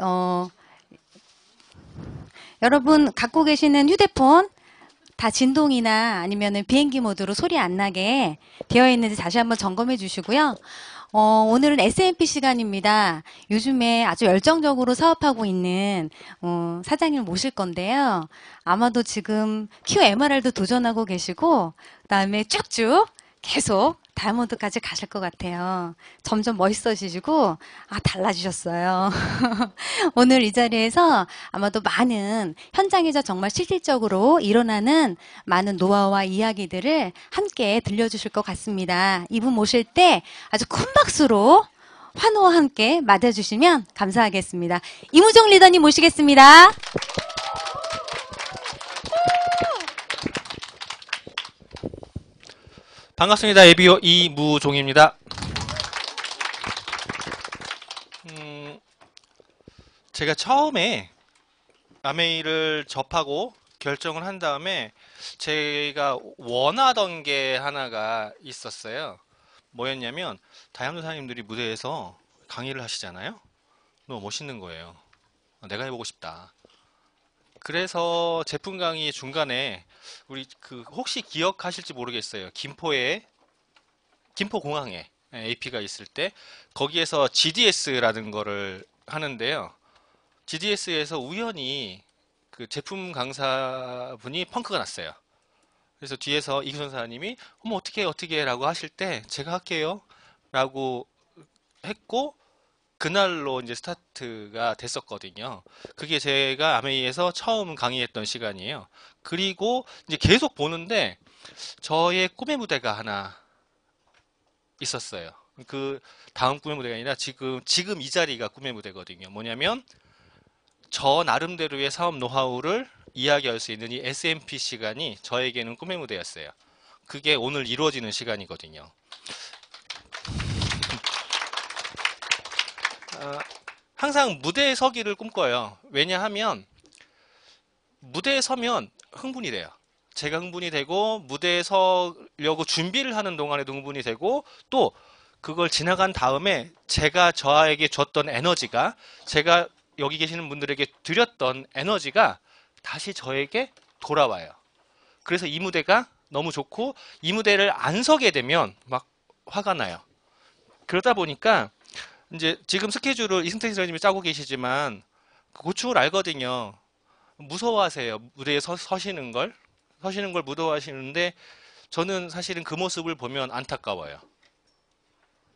어, 여러분 갖고 계시는 휴대폰 다 진동이나 아니면은 비행기 모드로 소리 안 나게 되어 있는지 다시 한번 점검해 주시고요. 오늘은 SMP 시간입니다. 요즘에 아주 열정적으로 사업하고 있는 사장님을 모실 건데요. 아마도 지금 QMRR도 도전하고 계시고 그다음에 쭉쭉 계속 다이아몬드까지 가실 것 같아요. 점점 멋있어지시고 달라지셨어요. 오늘 이 자리에서 아마도 많은 현장에서 정말 실질적으로 일어나는 많은 노하우와 이야기들을 함께 들려주실 것 같습니다. 이분 모실 때 아주 큰 박수로 환호와 함께 맞아주시면 감사하겠습니다. 이무정 리더님 모시겠습니다. 반갑습니다. 에비오 이무종입니다. 제가 처음에 아메이를 접하고 결정을 한 다음에 제가 원하던 게 하나가 있었어요. 뭐였냐면 다이아몬드 사장님들이 무대에서 강의를 하시잖아요. 너무 멋있는 거예요. 내가 해보고 싶다. 그래서 제품 강의 중간에 우리 혹시 기억하실지 모르겠어요. 김포공항에 AP가 있을 때 거기에서 GDS라는 거를 하는데요. GDS에서 우연히 그 제품 강사분이 펑크가 났어요. 그래서 뒤에서 이규선 사장님이 어머 어떻게 라고 하실 때 제가 할게요 라고 했고 그날로 이제 스타트가 됐었거든요. 그게 제가 아메이에서 처음 강의했던 시간이에요. 그리고 이제 계속 보는데 저의 꿈의 무대가 하나 있었어요. 그 다음 꿈의 무대가 아니라 지금 이 자리가 꿈의 무대거든요. 뭐냐면 저 나름대로의 사업 노하우를 이야기할 수 있는 이 SMP 시간이 저에게는 꿈의 무대였어요. 그게 오늘 이루어지는 시간이거든요. 항상 무대에 서기를 꿈꿔요. 왜냐하면 무대에 서면 흥분이 돼요. 제가 흥분이 되고 무대에 서려고 준비를 하는 동안에도 흥분이 되고 또 그걸 지나간 다음에 제가 저에게 줬던 에너지가 제가 여기 계시는 분들에게 드렸던 에너지가 다시 저에게 돌아와요. 그래서 이 무대가 너무 좋고 이 무대를 안 서게 되면 막 화가 나요. 그러다 보니까 이제 지금 스케줄을 이승택 선생님이 짜고 계시지만 그 고충을 알거든요. 무서워하세요. 무대에 서시는 걸 무서워하시는데 저는 사실은 그 모습을 보면 안타까워요.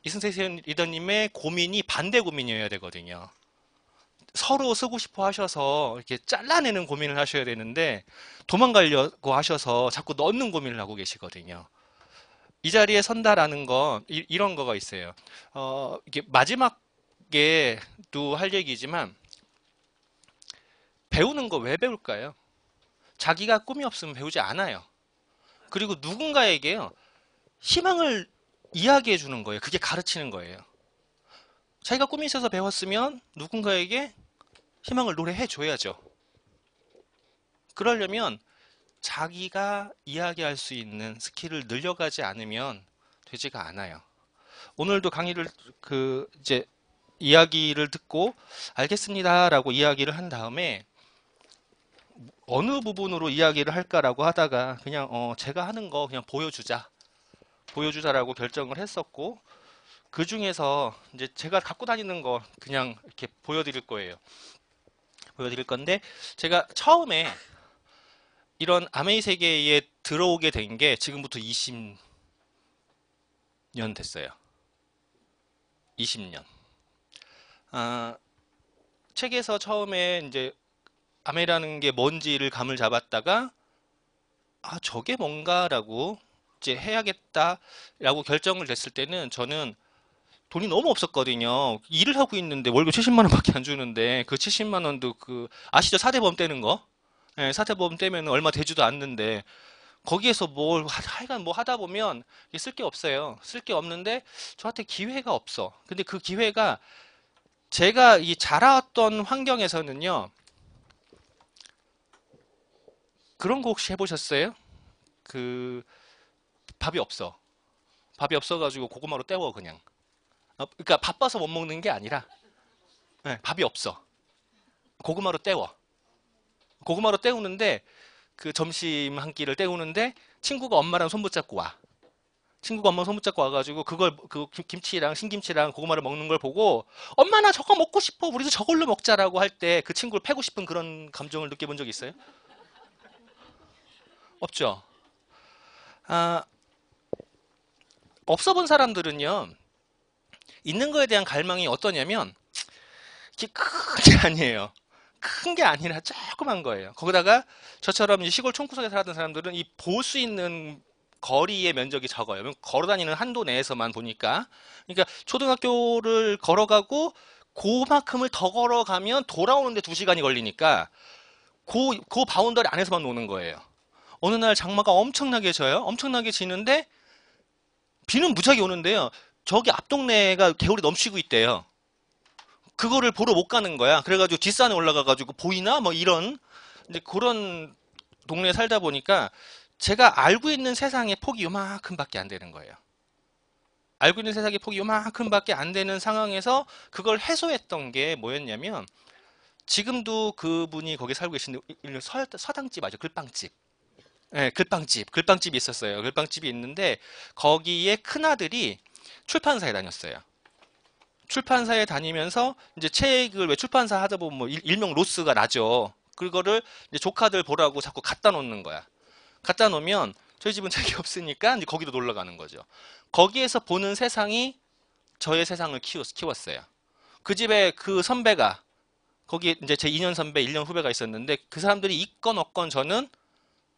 이승택 리더님의 고민이 반대 고민이어야 되거든요. 서로 쓰고 싶어 하셔서 이렇게 잘라내는 고민을 하셔야 되는데 도망가려고 하셔서 자꾸 넣는 고민을 하고 계시거든요. 이 자리에 선다라는 건 이런 거가 있어요. 이게 마지막에도 할 얘기지만 배우는 거 왜 배울까요? 자기가 꿈이 없으면 배우지 않아요. 그리고 누군가에게요, 희망을 이야기해 주는 거예요. 그게 가르치는 거예요. 자기가 꿈이 있어서 배웠으면 누군가에게 희망을 노래해 줘야죠. 그러려면 자기가 이야기할 수 있는 스킬을 늘려가지 않으면 되지가 않아요. 오늘도 강의를 이제 이야기를 듣고 알겠습니다라고 이야기를 한 다음에 어느 부분으로 이야기를 할까라고 하다가 그냥 제가 하는 거 그냥 보여주자라고 결정을 했었고 그 중에서 이제 제가 갖고 다니는 거 그냥 이렇게 보여드릴 거예요. 보여드릴 건데 제가 처음에 이런 아메이 세계에 들어오게 된 게 지금부터 20년 됐어요. 20년. 책에서 처음에 이제 아메이라는 게 뭔지를 감을 잡았다가 저게 뭔가라고 이제 해야겠다라고 결정을 냈을 때는 저는 돈이 너무 없었거든요. 일을 하고 있는데 월급 70만 원밖에 안 주는데 그 70만 원도 아시죠? 사대보험 떼는 거? 네, 사대보험 떼면 얼마 되지도 않는데 거기에서 하여간 뭐 하다 보면 쓸 게 없어요. 쓸 게 없는데 저한테 기회가 없어. 근데 그 기회가 제가 이 자라왔던 환경에서는요. 그런 거 혹시 해보셨어요? 그 밥이 없어. 밥이 없어가지고 고구마로 때워 그냥. 그러니까 바빠서 못 먹는 게 아니라 밥이 없어. 고구마로 때워. 고구마로 때우는데 그 점심 한 끼를 때우는데 친구가 엄마랑 손 붙잡고 와. 친구가 엄마 손 붙잡고 와가지고 그걸 그 김치랑 신김치랑 고구마를 먹는 걸 보고 엄마 나 저거 먹고 싶어 우리도 저걸로 먹자라고 할 때 그 친구를 패고 싶은 그런 감정을 느껴본 적 있어요? 없죠. 아, 없어 본 사람들은요 있는 거에 대한 갈망이 어떠냐면 이게 큰 게 아니에요. 큰 게 아니라 조그만 거예요. 거기다가 저처럼 이제 시골 촌구석에 살았던 사람들은 이 볼 수 있는 거리의 면적이 적어요. 걸어 다니는 한도 내에서만 보니까. 그러니까 초등학교를 걸어가고 그만큼을 더 걸어가면 돌아오는데 2시간이 걸리니까 그 바운더리 안에서만 노는 거예요. 어느 날 장마가 엄청나게 져요. 엄청나게 지는데 비는 무지하게 오는데요. 저기 앞 동네가 개울이 넘치고 있대요. 그거를 보러 못 가는 거야. 그래가지고 뒷산에 올라가가지고 보이나? 뭐 이런 이제 그런 동네에 살다 보니까 제가 알고 있는 세상의 폭이 요만큼밖에 안 되는 거예요. 알고 있는 세상의 폭이 요만큼밖에 안 되는 상황에서 그걸 해소했던 게 뭐였냐면 지금도 그분이 거기 살고 계신데 서당집 아죠? 글빵집. 네, 글빵집이 있었어요. 글빵집이 있는데 거기에 큰아들이 출판사에 다녔어요. 출판사에 다니면서 이제 책을 왜 출판사 하다 보면 뭐 일명 로스가 나죠. 그거를 이제 조카들 보라고 자꾸 갖다 놓는 거야. 갖다 놓으면 저희 집은 책이 없으니까 이제 거기로 놀러 가는 거죠. 거기에서 보는 세상이 저의 세상을 키웠어요. 그 집에 그 선배가 거기 이제 제 2년 선배, 1년 후배가 있었는데 그 사람들이 있건 없건 저는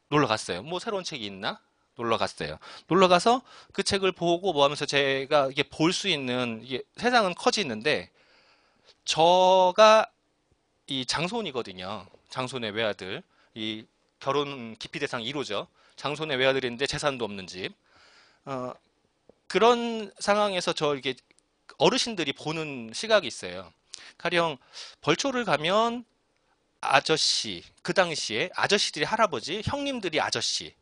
놀러 갔어요. 뭐 새로운 책이 있나? 놀러 갔어요. 놀러 가서 그 책을 보고 뭐 하면서 제가 이게 볼 수 있는 이게 세상은 커지는데 저가 이 장손이거든요. 장손의 외아들. 이 결혼 기피 대상 1호죠. 장손의 외아들인데 재산도 없는 집. 어, 그런 상황에서 저 이게 어르신들이 보는 시각이 있어요. 가령 벌초를 가면 아저씨, 그 당시에 아저씨들이 할아버지, 형님들이 아저씨.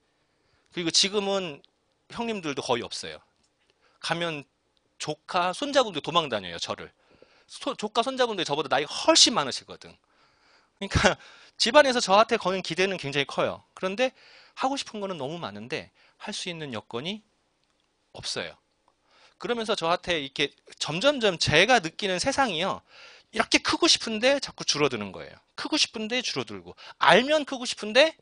그리고 지금은 형님들도 거의 없어요. 가면 조카, 손자분들 도망 다녀요, 저를. 조카, 손자분들이 저보다 나이가 훨씬 많으시거든. 그러니까 집안에서 저한테 거는 기대는 굉장히 커요. 그런데 하고 싶은 거는 너무 많은데 할 수 있는 여건이 없어요. 그러면서 저한테 이렇게 점점점 제가 느끼는 세상이요. 이렇게 크고 싶은데 자꾸 줄어드는 거예요. 크고 싶은데 줄어들고 알면 크고 싶은데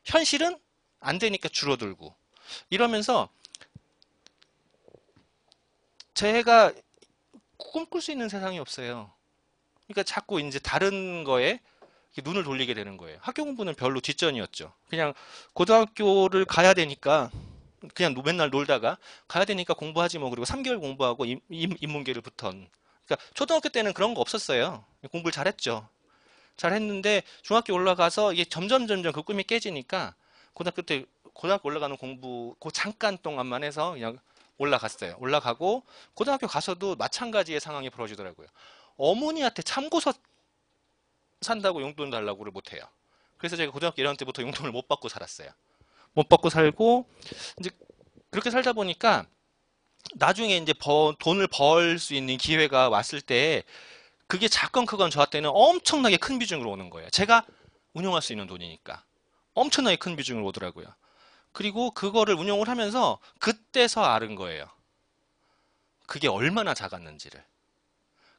현실은 안 되니까 줄어들고 이러면서 제가 꿈꿀 수 있는 세상이 없어요. 그러니까 자꾸 이제 다른 거에 눈을 돌리게 되는 거예요. 학교 공부는 별로 뒷전이었죠. 그냥 고등학교를 가야 되니까 그냥 맨날 놀다가 가야 되니까 공부하지 뭐 그리고 3개월 공부하고 인문계를 붙은. 그러니까 초등학교 때는 그런 거 없었어요. 공부를 잘했죠. 잘했는데 중학교 올라가서 이게 점점 그 꿈이 깨지니까 고등학교 올라가는 공부 그 잠깐 동안만 해서 그냥 올라갔어요. 올라가고 고등학교 가서도 마찬가지의 상황이 벌어지더라고요. 어머니한테 참고서 산다고 용돈 달라고를 못해요. 그래서 제가 고등학교 1학년 때부터 용돈을 못 받고 살았어요. 못 받고 살고 이제 그렇게 살다 보니까 나중에 이제 돈을 벌 수 있는 기회가 왔을 때 그게 작건 크건 저한테는 엄청나게 큰 비중으로 오는 거예요. 제가 운용할 수 있는 돈이니까 엄청나게 큰 비중으로 오더라고요. 그리고 그거를 운용을 하면서 그때서 알은 거예요. 그게 얼마나 작았는지를.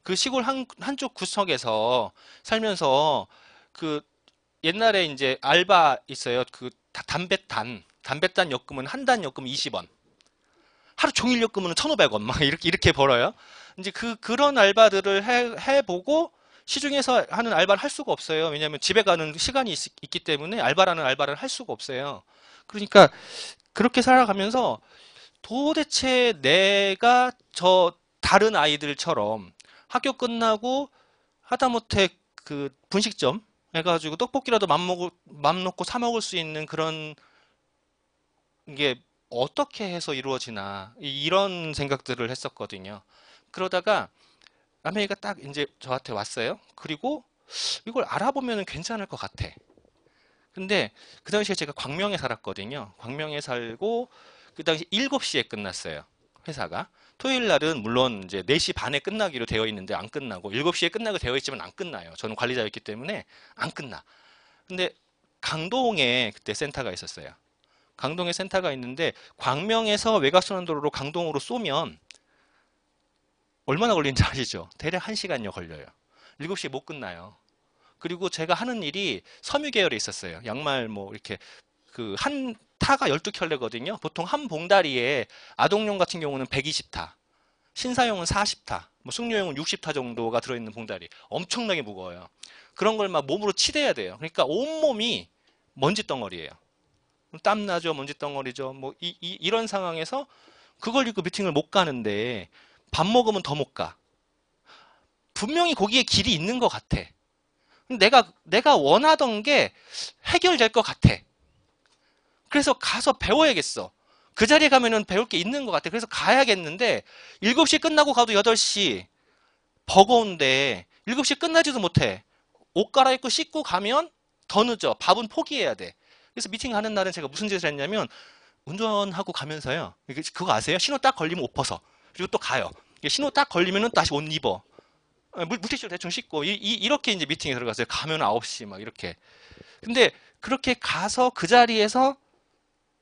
그 시골 한쪽 구석에서 살면서 그 옛날에 이제 알바 있어요. 그 담뱃단 엮으면 한 단 엮으면 20원. 하루 종일 엮으면 1,500원 막 이렇게 벌어요. 이제 그런 알바들을 해보고 시중에서 하는 알바를 할 수가 없어요. 왜냐하면 집에 가는 시간이 있기 때문에 알바라는 알바를 할 수가 없어요. 그러니까 그렇게 살아가면서 도대체 내가 저 다른 아이들처럼 학교 끝나고 하다못해 그 분식점 해가지고 떡볶이라도 맘 놓고 사 먹을 수 있는 그런 게 어떻게 해서 이루어지나 이런 생각들을 했었거든요. 그러다가 아메리가 딱 이제 저한테 왔어요. 그리고 이걸 알아보면 괜찮을 것 같아. 근데 그 당시에 제가 광명에 살았거든요. 광명에 살고 그 당시 7시에 끝났어요. 회사가. 토요일 날은 물론 이제 4시 반에 끝나기로 되어 있는데 안 끝나고 7시에 끝나고 되어 있지만 안 끝나요. 저는 관리자였기 때문에 안 끝나. 근데 강동에 그때 센터가 있었어요. 강동에 센터가 있는데 광명에서 외곽순환도로로 강동으로 쏘면 얼마나 걸리는지 아시죠? 대략 1시간여 걸려요. 7시에 못 끝나요. 그리고 제가 하는 일이 섬유 계열에 있었어요. 양말 뭐 이렇게 그 한 타가 12켤레거든요. 보통 한 봉다리에 아동용 같은 경우는 120타, 신사용은 40타, 뭐 숙녀용은 60타 정도가 들어있는 봉다리. 엄청나게 무거워요. 그런 걸 막 몸으로 치대야 돼요. 그러니까 온몸이 먼지 덩어리예요. 땀나죠, 먼지 덩어리죠. 뭐 이런 상황에서 그걸 입고 미팅을 못 가는데 밥 먹으면 더 못 가. 분명히 거기에 길이 있는 것 같아. 내가 원하던 게 해결될 것 같아. 그래서 가서 배워야겠어. 그 자리에 가면은 배울 게 있는 것 같아. 그래서 가야겠는데 7시 끝나고 가도 8시 버거운데 7시 끝나지도 못해. 옷 갈아입고 씻고 가면 더 늦어. 밥은 포기해야 돼. 그래서 미팅 가는 날은 제가 무슨 짓을 했냐면 운전하고 가면서요. 그거 아세요? 신호 딱 걸리면 옷 벗어. 그리고 또 가요. 신호 딱 걸리면은 다시 옷 입어. 물티슈로 대충 씻고 이렇게 이제 미팅에 들어갔어요. 가면 9시 막 이렇게. 근데 그렇게 가서 그 자리에서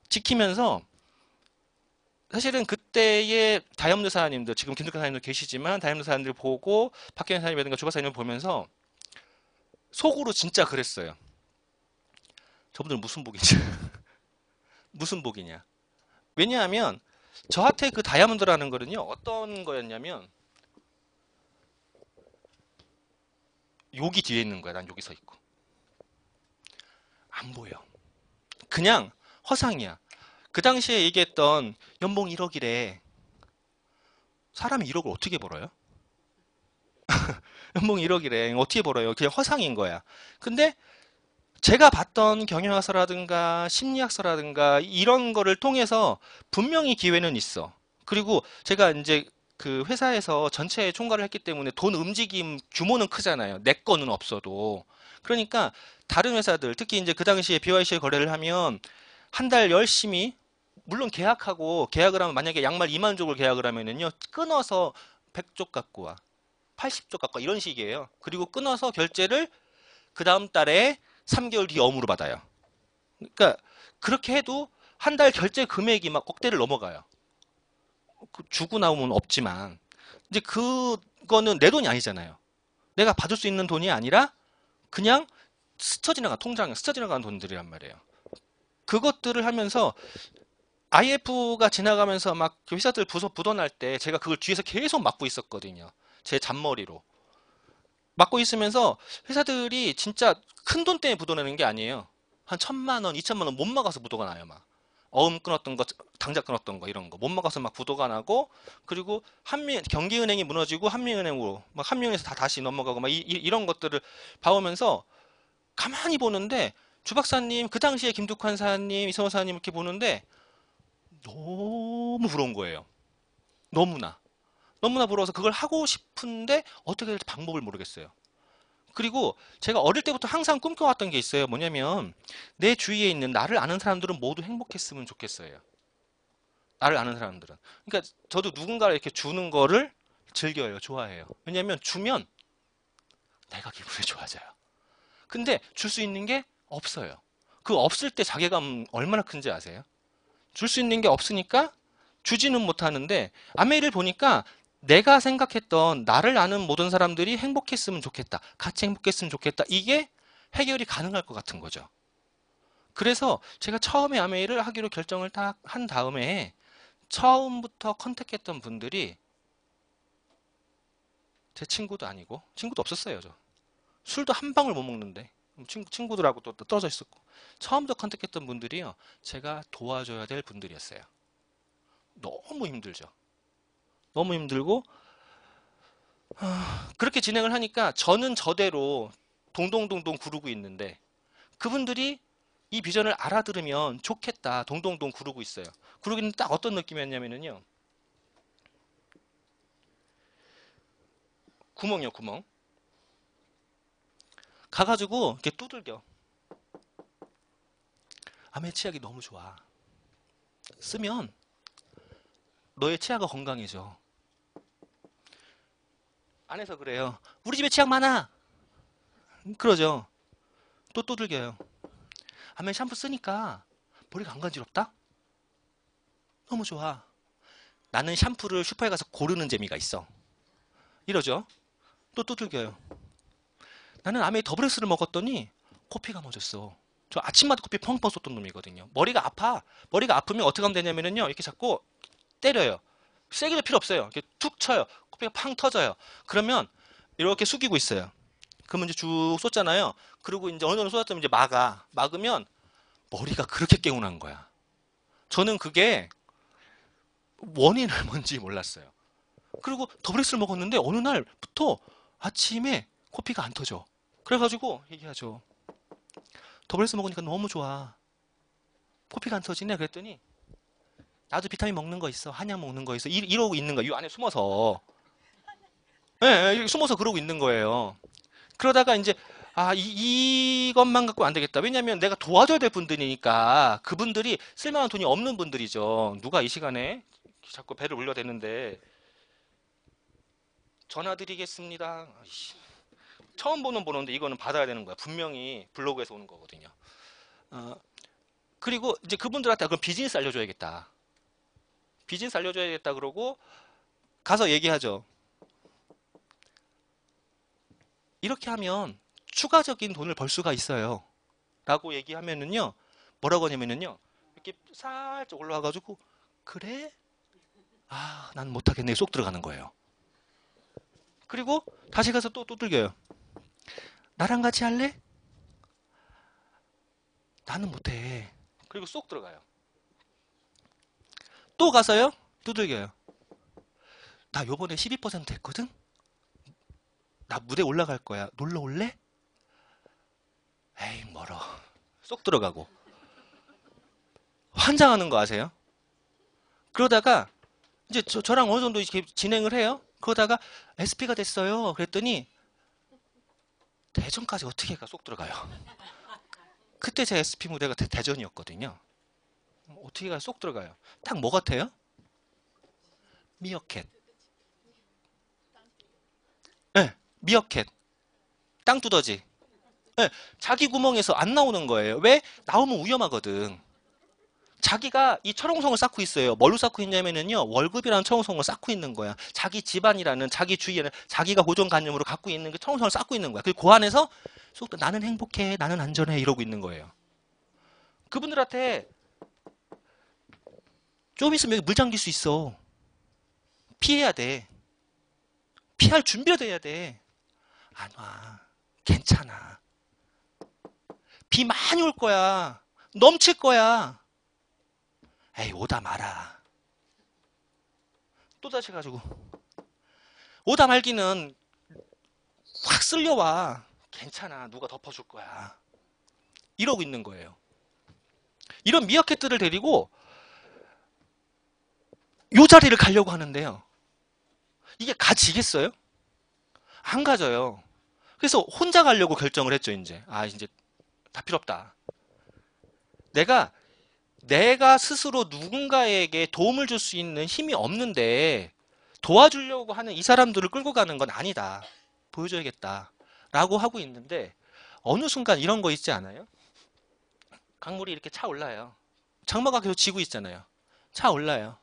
지키면서 사실은 그때의 다이아몬드 사장님들, 지금 김득현 사장님도 계시지만 다이아몬드 사장님들 보고 박경현 사장님이라든가 조 박사님을 보면서 속으로 진짜 그랬어요. 저분들 무슨 복이지? 무슨 복이냐? 왜냐하면 저한테 그 다이아몬드라는 거는요, 어떤 거였냐면 여기 뒤에 있는 거야. 난 여기 서 있고 안 보여. 그냥 허상이야. 그 당시에 얘기했던 연봉 1억이래. 사람이 1억을 어떻게 벌어요? 연봉 1억이래. 어떻게 벌어요? 그냥 허상인 거야. 근데 제가 봤던 경영학서라든가 심리학서라든가 이런 거를 통해서 분명히 기회는 있어. 그리고 제가 이제 그 회사에서 전체 총괄을 했기 때문에 돈 움직임 규모는 크잖아요. 내 거는 없어도. 그러니까 다른 회사들, 특히 이제 그 당시에 BYC에 거래를 하면 한 달 열심히 물론 계약을 하면 만약에 양말 2만 쪽을 계약을 하면은요. 끊어서 100쪽 갖고 와. 80쪽 갖고 와. 이런 식이에요. 그리고 끊어서 결제를 그 다음 달에 3개월 뒤에 어무로 받아요. 그러니까 그렇게 해도 한 달 결제 금액이 막 억대를 넘어가요. 주고 나오면 없지만 이제 그거는 내 돈이 아니잖아요. 내가 받을 수 있는 돈이 아니라 그냥 스쳐 지나간 통장에 스쳐 지나가는 돈들이란 말이에요. 그것들을 하면서 IF가 지나가면서 막 그 회사들 부서 묻어날 때 제가 그걸 뒤에서 계속 막고 있었거든요. 제 잔머리로. 막고 있으면서 회사들이 진짜 큰 돈 때문에 묻어내는 게 아니에요. 한 1,000만 원, 2천만 원 못 막아서 부도가 나요, 막. 어음 끊었던 거, 당장 끊었던 거 이런 거 못 막아서 막 부도가 나고 그리고 경기은행이 무너지고 한미은행으로 막 한미은행에서 다 다시 넘어가고 막 이런 것들을 봐오면서 가만히 보는데 주 박사님, 그 당시에 김두관 사님, 이성호 사님 이렇게 보는데 너무 부러운 거예요. 너무나. 너무나 부러워서 그걸 하고 싶은데 어떻게 될지 방법을 모르겠어요. 그리고 제가 어릴 때부터 항상 꿈꿔왔던 게 있어요. 뭐냐면 내 주위에 있는 나를 아는 사람들은 모두 행복했으면 좋겠어요. 나를 아는 사람들은. 그러니까 저도 누군가를 이렇게 주는 거를 즐겨요. 좋아해요. 왜냐면 주면 내가 기분이 좋아져요. 근데 줄 수 있는 게 없어요. 그 없을 때 자괴감 얼마나 큰지 아세요? 줄 수 있는 게 없으니까 주지는 못하는데 아메이를 보니까 내가 생각했던 나를 아는 모든 사람들이 행복했으면 좋겠다. 같이 행복했으면 좋겠다. 이게 해결이 가능할 것 같은 거죠. 그래서 제가 처음에 아메이를 하기로 결정을 딱 한 다음에 처음부터 컨택했던 분들이 제 친구도 아니고 친구도 없었어요. 저. 술도 한 방울 못 먹는데 친구들하고 또 떨어져 있었고 처음부터 컨택했던 분들이요. 제가 도와줘야 될 분들이었어요. 너무 힘들죠. 너무 힘들고 그렇게 진행을 하니까 저는 저대로 동동동동 구르고 있는데 그분들이 이 비전을 알아들으면 좋겠다 동동동 구르고 있어요. 구르고 있는데 딱 어떤 느낌이었냐면요. 구멍이요, 구멍. 가가지고 이렇게 두들겨. 아메 치약이 너무 좋아. 쓰면 너의 치아가 건강해져. 안에서 그래요. 우리 집에 치약 많아. 그러죠. 또 두들겨요. 하면 샴푸 쓰니까 머리가 안 간지럽다? 너무 좋아. 나는 샴푸를 슈퍼에 가서 고르는 재미가 있어. 이러죠. 또 두들겨요. 나는 아메이 더블엑스를 먹었더니 코피가 멎었어. 저 아침마다 코피 펑펑 쏟던 놈이거든요. 머리가 아파. 머리가 아프면 어떻게 하면 되냐면요. 이렇게 자꾸 때려요. 세게도 필요 없어요. 이렇게 툭 쳐요. 코피가 팡 터져요. 그러면 이렇게 숙이고 있어요. 그러면 이제 쭉 쏟잖아요. 그리고 이제 어느 정도 쏟았으면 이제 막으면 머리가 그렇게 개운한 거야. 저는 그게 원인을 뭔지 몰랐어요. 그리고 더블엑스를 먹었는데 어느 날부터 아침에 코피가 안 터져. 그래가지고 얘기하죠. 더블엑스 먹으니까 너무 좋아. 코피가 안 터지네. 그랬더니 나도 비타민 먹는 거 있어. 한약 먹는 거 있어. 이러고 있는 거야. 이 안에 숨어서. 네, 숨어서 그러고 있는 거예요. 그러다가 이제 이것만 갖고 안 되겠다. 왜냐면 내가 도와줘야 될 분들이니까 그분들이 쓸만한 돈이 없는 분들이죠. 누가 이 시간에 자꾸 배를 울려대는데 전화 드리겠습니다. 아이씨, 처음 보는 번호인데 이거는 받아야 되는 거야. 분명히 블로그에서 오는 거거든요. 그리고 이제 그분들한테 그럼 비즈니스 알려줘야겠다. 비즈니스 알려줘야겠다 그러고 가서 얘기하죠. 이렇게 하면 추가적인 돈을 벌 수가 있어요. 라고 얘기하면은요. 뭐라고 하냐면은요. 이렇게 살짝 올라와가지고 그래? 난 못하겠네. 쏙 들어가는 거예요. 그리고 다시 가서 또 두들겨요. 나랑 같이 할래? 나는 못해. 그리고 쏙 들어가요. 또 가서요. 두들겨요. 나 요번에 12% 했거든? 나 무대 올라갈 거야. 놀러 올래? 에이, 멀어. 쏙 들어가고. 환장하는 거 아세요? 그러다가 이제 저랑 어느 정도 이렇게 진행을 해요. 그러다가 SP가 됐어요. 그랬더니 대전까지 어떻게 가 쏙 들어가요. 그때 제 SP 무대가 대전이었거든요. 어떻게 가 쏙 들어가요. 딱 뭐 같아요? 미어캣. 네, 미어캣. 땅두더지. 네, 자기 구멍에서 안 나오는 거예요. 왜? 나오면 위험하거든. 자기가 이 철옹성을 쌓고 있어요. 뭘로 쌓고 있냐면요. 월급이라는 철옹성을 쌓고 있는 거야. 자기 집안이라는 자기 주위에는 자기가 고정관념으로 갖고 있는 그 철옹성을 쌓고 있는 거야. 그리고 그 안에서 쏙 나는 행복해, 나는 안전해 이러고 있는 거예요. 그분들한테 좀 있으면 여기 물 잠길 수 있어. 피해야 돼. 피할 준비라도 해야 돼. 안 와. 괜찮아. 비 많이 올 거야. 넘칠 거야. 에이, 오다 마라. 또 다시 가지고. 오다 말기는 확 쓸려와. 괜찮아. 누가 덮어줄 거야. 이러고 있는 거예요. 이런 미어캣들을 데리고 요 자리를 가려고 하는데요. 이게 가지겠어요? 안 가져요. 그래서 혼자 가려고 결정을 했죠, 이제. 이제 다 필요 없다. 내가 스스로 누군가에게 도움을 줄 수 있는 힘이 없는데 도와주려고 하는 이 사람들을 끌고 가는 건 아니다. 보여줘야겠다. 라고 하고 있는데 어느 순간 이런 거 있지 않아요? 강물이 이렇게 차 올라요. 장마가 계속 지고 있잖아요. 차 올라요.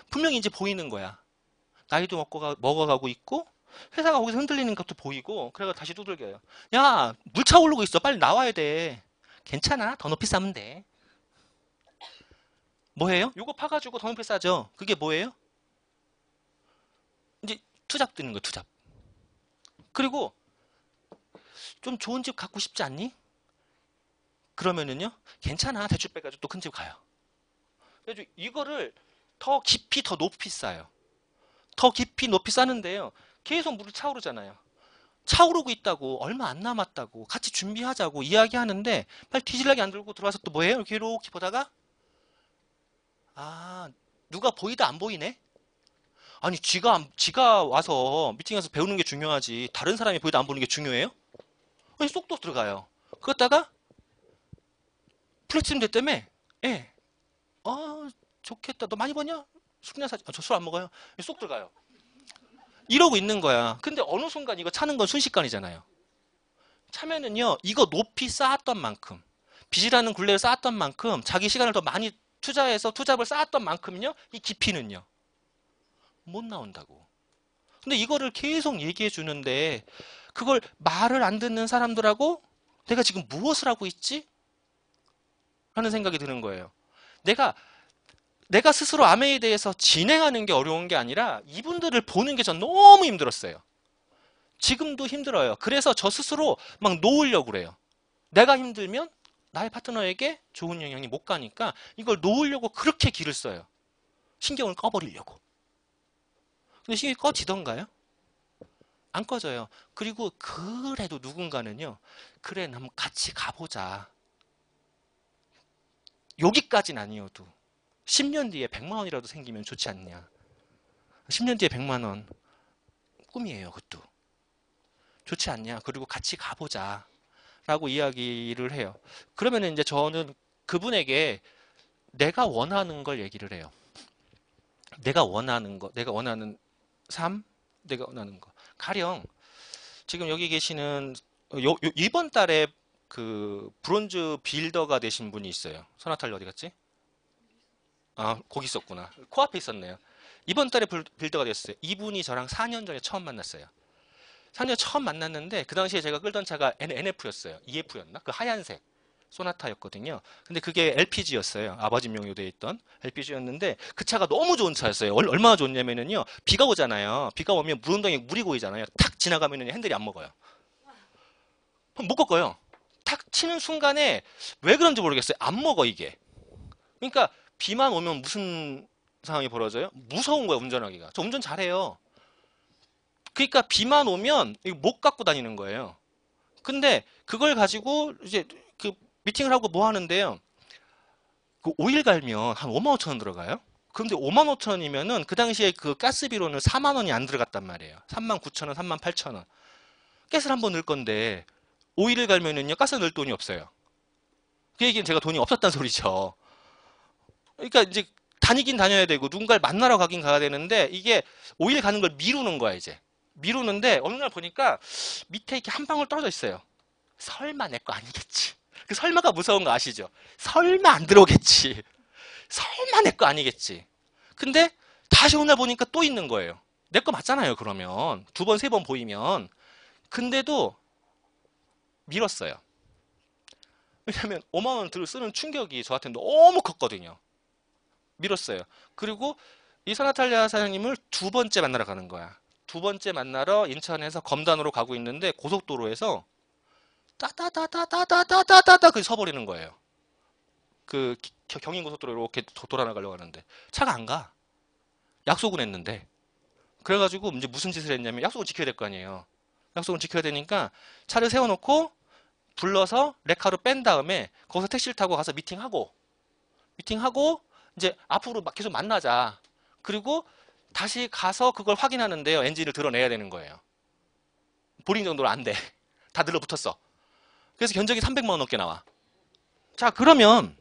분명히 이제 보이는 거야. 나이도 먹어가고 있고 회사가 거기서 흔들리는 것도 보이고 그래서 다시 두들겨요. 야, 물 차오르고 있어. 빨리 나와야 돼. 괜찮아. 더 높이 싸면 돼. 뭐예요? 요거 파가지고 더 높이 싸죠. 그게 뭐예요? 이제 투잡 드는 거예요. 투잡. 그리고 좀 좋은 집 갖고 싶지 않니? 그러면은요. 괜찮아. 대출 빼가지고 또 큰 집 가요. 그래서 이거를 더 깊이 더 높이 싸요. 더 깊이 높이 싸는데요. 계속 물이 차오르잖아요. 차오르고 있다고 얼마 안 남았다고 같이 준비하자고 이야기하는데 빨리 뒤질라게 안 들고 들어와서 또 뭐해요? 이렇게 보다가 누가 보이다 안 보이네? 아니 지가 와서 미팅에서 배우는 게 중요하지 다른 사람이 보이다 안 보는 게 중요해요? 아니 쏙도 들어가요. 그러다가 플래티넘 됐다며? 예. 좋겠다. 너 많이 버냐? 술이나 사지. 저 술 안 먹어요. 쏙 들어가요. 이러고 있는 거야. 근데 어느 순간 이거 차는 건 순식간이잖아요. 차면은요, 이거 높이 쌓았던 만큼, 빚이라는 굴레를 쌓았던 만큼, 자기 시간을 더 많이 투자해서 투잡을 쌓았던 만큼요, 이 깊이는요, 못 나온다고. 근데 이거를 계속 얘기해 주는데, 그걸 말을 안 듣는 사람들하고 내가 지금 무엇을 하고 있지? 하는 생각이 드는 거예요. 내가 스스로 아메에 대해서 진행하는 게 어려운 게 아니라 이분들을 보는 게 전 너무 힘들었어요. 지금도 힘들어요. 그래서 저 스스로 막 놓으려고 그래요. 내가 힘들면 나의 파트너에게 좋은 영향이 못 가니까 이걸 놓으려고 그렇게 기를 써요. 신경을 꺼버리려고. 근데 신경이 꺼지던가요? 안 꺼져요. 그리고 그래도 누군가는요. 그래, 한번 같이 가보자. 여기까지는 아니어도 10년 뒤에 100만 원이라도 생기면 좋지 않냐. 10년 뒤에 100만 원 꿈이에요. 그것도. 좋지 않냐. 그리고 같이 가보자. 라고 이야기를 해요. 그러면 이제 저는 그분에게 내가 원하는 걸 얘기를 해요. 내가 원하는 거, 내가 원하는 삶, 내가 원하는 거. 가령 지금 여기 계시는 이번 달에 그 브론즈 빌더가 되신 분이 있어요. 소나탈리 어디 갔지? 아, 거기 있었구나. 코앞에 있었네요. 이번 달에 빌더가 됐어요. 이분이 저랑 4년 전에 처음 만났어요. 4년 처음 만났는데 그 당시에 제가 끌던 차가 NF였어요. EF였나? 그 하얀색 소나타였거든요. 근데 그게 LPG였어요. 아버지 명의로 있던 LPG였는데 그 차가 너무 좋은 차였어요. 얼마나 좋냐면요. 비가 오잖아요. 비가 오면 물 운동에 물이 고이잖아요. 탁 지나가면 핸들이 안 먹어요. 못 꺾어요. 탁 치는 순간에 왜 그런지 모르겠어요. 안 먹어 이게. 그러니까 비만 오면 무슨 상황이 벌어져요? 무서운 거예요, 운전하기가. 저 운전 잘해요. 그러니까 비만 오면 못 갖고 다니는 거예요. 근데 그걸 가지고 이제 그 미팅을 하고 뭐 하는데요. 그 오일 갈면 한 5만 5천 원 들어가요. 그런데 5만 5천 원이면은 그 당시에 그 가스비로는 4만 원이 안 들어갔단 말이에요. 3만 9천 원, 3만 8천 원. 가스를 한번 넣을 건데 오일을 갈면은요 가스 넣을 돈이 없어요. 그 얘기는 제가 돈이 없었단 소리죠. 그러니까 이제 다니긴 다녀야 되고 누군가를 만나러 가긴 가야 되는데 이게 오일 가는 걸 미루는 거야 이제. 미루는데 어느 날 보니까 밑에 이렇게 한 방울 떨어져 있어요. 설마 내 거 아니겠지. 그 설마가 무서운 거 아시죠? 설마 안 들어오겠지. 설마 내 거 아니겠지. 근데 다시 오늘 보니까 또 있는 거예요. 내 거 맞잖아요, 그러면. 두 번, 세 번 보이면. 근데도 밀었어요. 왜냐면 5만 원 들을 쓰는 충격이 저한테 너무 컸거든요. 밀었어요. 그리고 이 소나탈리아 사장님을 두 번째 만나러 가는 거야. 두 번째 만나러 인천에서 검단으로 가고 있는데 고속도로에서 따다다다다다다다다 그 서버리는 거예요. 그 경인고속도로 이렇게 돌아나가려고 하는데 차가 안 가. 약속은 했는데. 그래가지고 이제 무슨 짓을 했냐면 약속은 지켜야 될 거 아니에요. 약속은 지켜야 되니까 차를 세워놓고 불러서 레카로 뺀 다음에 거기서 택시를 타고 가서 미팅하고 이제 앞으로 계속 만나자. 그리고 다시 가서 그걸 확인하는데요. 엔진을 드러내야 되는 거예요. 보링 정도로 안 돼. 다 들러붙었어. 그래서 견적이 300만 원 넘게 나와. 자, 그러면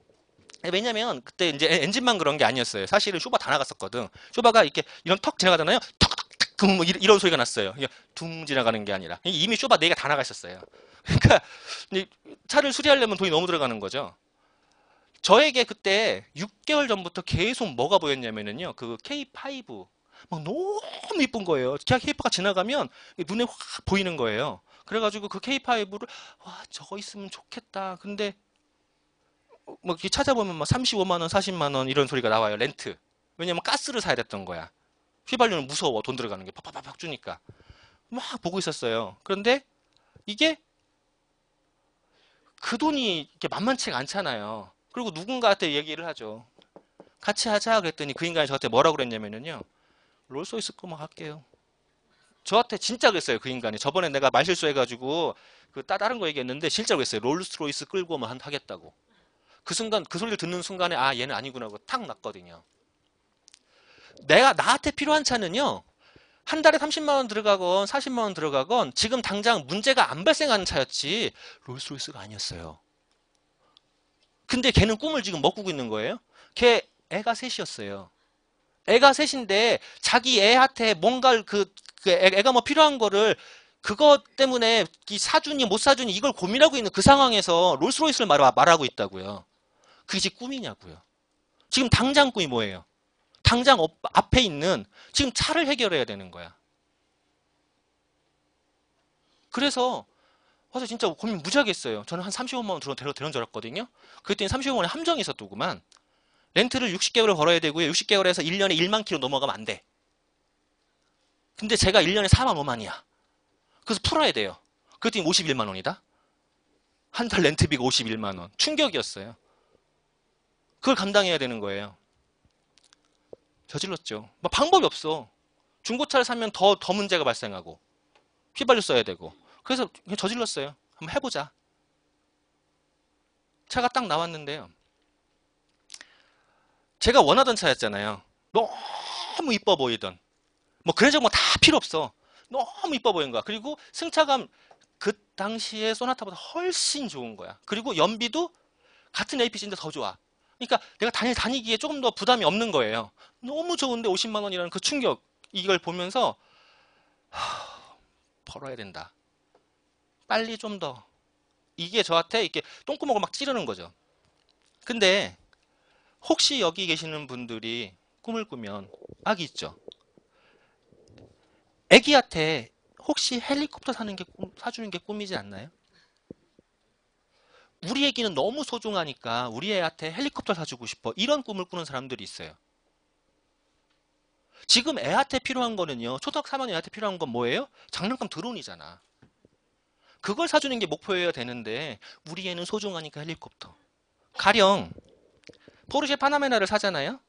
왜냐면 그때 이제 엔진만 그런 게 아니었어요. 사실은 쇼바 다 나갔었거든. 쇼바가 이렇게 이런 턱 지나가잖아요. 턱턱턱 뭐 이런 소리가 났어요. 둥 지나가는 게 아니라 이미 쇼바 4개 다 나가 있었어요. 그러니까 차를 수리하려면 돈이 너무 들어가는 거죠. 저에게 그때 6개월 전부터 계속 뭐가 보였냐면요. 그 K5 막 너무 이쁜 거예요. K5가 지나가면 눈에 확 보이는 거예요. 그래가지고 그 K5를 와 저거 있으면 좋겠다. 근데 뭐 이렇게 찾아보면 막 35만 원, 40만 원 이런 소리가 나와요. 렌트. 왜냐면 가스를 사야 됐던 거야. 휘발유는 무서워. 돈 들어가는 게 팍팍팍 주니까. 막 보고 있었어요. 그런데 이게 그 돈이 이렇게 만만치가 않잖아요. 그리고 누군가한테 얘기를 하죠. 같이 하자 그랬더니 그 인간이 저한테 뭐라고 그랬냐면요. 롤스로이스 거만 할게요. 저한테 진짜 그랬어요. 그 인간이. 저번에 내가 말실수해가지고 그 다른 거 얘기했는데 실제로 그랬어요. 롤스로이스 끌고만 하겠다고. 그 순간 그 소리를 듣는 순간에 아 얘는 아니구나 하고 탁 났거든요. 나한테 필요한 차는요. 한 달에 30만 원 들어가건 40만 원 들어가건 지금 당장 문제가 안 발생하는 차였지 롤스로이스가 아니었어요. 근데 걔는 꿈을 지금 먹고 있는 거예요. 걔 애가 셋이었어요. 애가 셋인데 자기 애한테 뭔가를 애가 뭐 필요한 거를 그것 때문에 이 사주니 못 사주니 이걸 고민하고 있는 그 상황에서 롤스로이스를 말하고 있다고요. 그게 지금 꿈이냐고요. 지금 당장 꿈이 뭐예요? 당장 앞에 있는 지금 차를 해결해야 되는 거야. 그래서 진짜 고민 무지하게 했어요. 저는 한 35만 원 데려온 줄 알았거든요. 그랬더니 35만 원에 함정이 있었더구만. 렌트를 60개월을 벌어야 되고요. 60개월에서 1년에 1만 킬로 넘어가면 안 돼. 근데 제가 1년에 4만 5만이야. 그래서 풀어야 돼요. 그랬더니 51만 원이다. 한 달 렌트비가 51만 원. 충격이었어요. 그걸 감당해야 되는 거예요. 저질렀죠. 뭐 방법이 없어. 중고차를 사면 더 문제가 발생하고 휘발유 써야 되고. 그래서 그냥 저질렀어요. 한번 해보자. 차가 딱 나왔는데요. 제가 원하던 차였잖아요. 너무 이뻐 보이던. 뭐 그래서 뭐 다 필요 없어. 너무 이뻐 보이는 거야. 그리고 승차감 그 당시에 소나타보다 훨씬 좋은 거야. 그리고 연비도 같은 APC인데 더 좋아. 그러니까 내가 다니기에 조금 더 부담이 없는 거예요. 너무 좋은데 50만 원이라는 그 충격. 이걸 보면서 벌어야 된다. 빨리 좀 더. 이게 저한테 이렇게 똥구멍을 막 찌르는 거죠. 근데 혹시 여기 계시는 분들이 꿈을 꾸면 아기 있죠? 아기한테 혹시 헬리콥터 사주는 게 꿈이지 않나요? 우리 애기는 너무 소중하니까 우리 애한테 헬리콥터 사주고 싶어. 이런 꿈을 꾸는 사람들이 있어요. 지금 애한테 필요한 거는요. 초등학교 3학년 애한테 필요한 건 뭐예요? 장난감 드론이잖아. 그걸 사주는 게 목표여야 되는데 우리 애는 소중하니까 헬리콥터. 가령 포르쉐 파나메라를 사잖아요.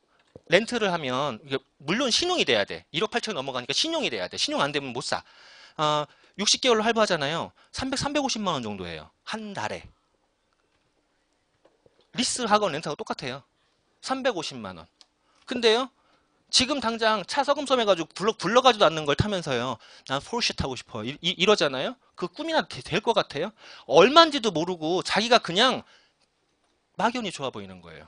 렌트를 하면 물론 신용이 돼야 돼. 1억 8천이 넘어가니까 신용이 돼야 돼. 신용 안 되면 못 사. 60개월로 할부하잖아요. 350만 원 정도예요. 한 달에. 리스하고 렌트하고 똑같아요. 350만 원. 근데요. 지금 당장 차 서금섬 해가지고 굴러가지도 않는 걸 타면서요. 난 포르쉐 타고 싶어. 이러잖아요. 그 꿈이나 될 것 같아요. 얼마인지도 모르고 자기가 그냥 막연히 좋아 보이는 거예요.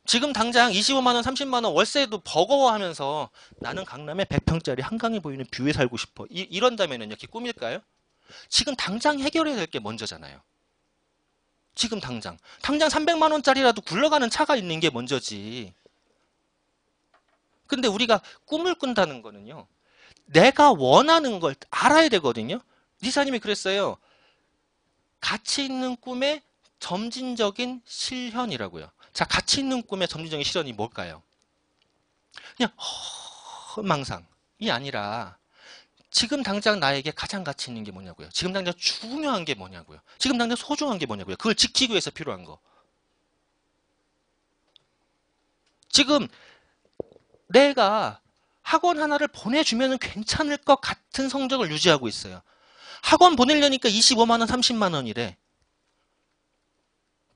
지금 당장 25만 원, 30만 원 월세도 버거워하면서 나는 강남에 100평짜리 한강이 보이는 뷰에 살고 싶어. 이런다면은 이렇게 꿈일까요? 지금 당장 해결해야 될 게 먼저잖아요. 지금 당장 300만 원짜리라도 굴러가는 차가 있는 게 먼저지. 근데 우리가 꿈을 꾼다는 거는요. 내가 원하는 걸 알아야 되거든요. 리사님이 그랬어요. 가치 있는 꿈의 점진적인 실현이라고요. 자, 가치 있는 꿈의 점진적인 실현이 뭘까요? 그냥 망상이 아니라 지금 당장 나에게 가장 가치 있는 게 뭐냐고요. 지금 당장 중요한 게 뭐냐고요. 지금 당장 소중한 게 뭐냐고요. 그걸 지키기 위해서 필요한 거. 지금 내가 학원 하나를 보내주면 괜찮을 것 같은 성적을 유지하고 있어요. 학원 보내려니까 25만 원, 30만 원이래.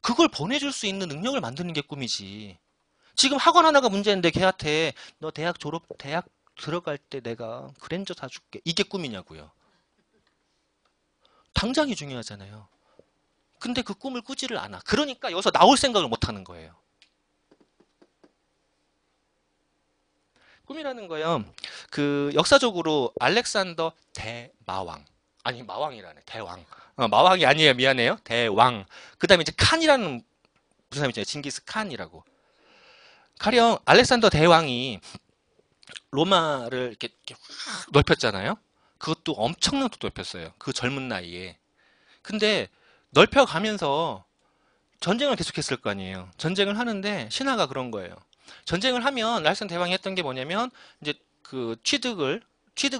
그걸 보내줄 수 있는 능력을 만드는 게 꿈이지. 지금 학원 하나가 문제인데 걔한테 너 대학 들어갈 때 내가 그랜저 사줄게. 이게 꿈이냐고요. 당장이 중요하잖아요. 근데 그 꿈을 꾸지를 않아. 그러니까 여기서 나올 생각을 못 하는 거예요. 꿈이라는 거요. 그 역사적으로 알렉산더 대마왕. 아니 마왕이라네. 대왕. 마왕이 아니에요. 미안해요. 대왕. 그 다음에 이제 칸이라는 무슨 사람이 있잖아요. 징기스 칸이라고. 가령 알렉산더 대왕이 로마를 이렇게 확 넓혔잖아요. 그것도 엄청나게 넓혔어요. 그 젊은 나이에. 근데 넓혀가면서 전쟁을 계속했을 거 아니에요. 전쟁을 하는데 신화가 그런 거예요. 전쟁을 하면 알렉산더 대왕이 했던 게 뭐냐면 이제 그 취득을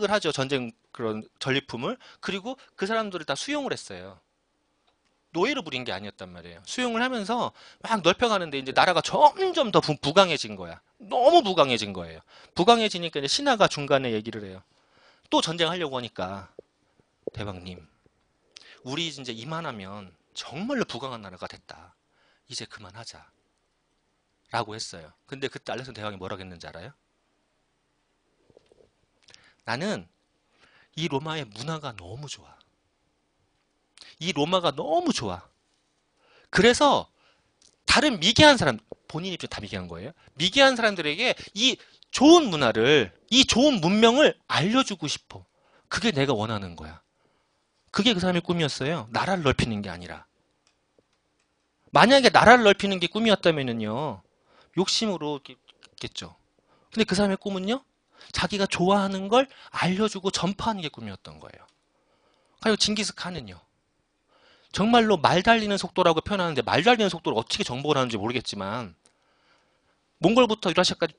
하죠. 전쟁 그런 전리품을. 그리고 그 사람들을 다 수용을 했어요. 노예로 부린 게 아니었단 말이에요. 수용을 하면서 막 넓혀가는데 이제 나라가 점점 더 부강해진 거야. 너무 부강해진 거예요. 부강해지니까 이제 신하가 중간에 얘기를 해요. 또 전쟁하려고 하니까 대왕님, 우리 이제 이만하면 정말로 부강한 나라가 됐다. 이제 그만하자. 라고 했어요. 근데 그때 알렉산더 대왕이 뭐라고 했는지 알아요? 나는 이 로마의 문화가 너무 좋아. 이 로마가 너무 좋아. 그래서 다른 미개한 사람, 본인 입장에 다 미개한 거예요. 미개한 사람들에게 이 좋은 문화를, 이 좋은 문명을 알려주고 싶어. 그게 내가 원하는 거야. 그게 그 사람의 꿈이었어요. 나라를 넓히는 게 아니라. 만약에 나라를 넓히는 게 꿈이었다면요, 욕심으로 겠죠. 근데 그 사람의 꿈은요, 자기가 좋아하는 걸 알려주고 전파하는 게 꿈이었던 거예요. 그리고 징기스칸은요, 정말로 말 달리는 속도라고 표현하는데 말 달리는 속도를 어떻게 정복을 하는지 모르겠지만 몽골부터 유라시아까지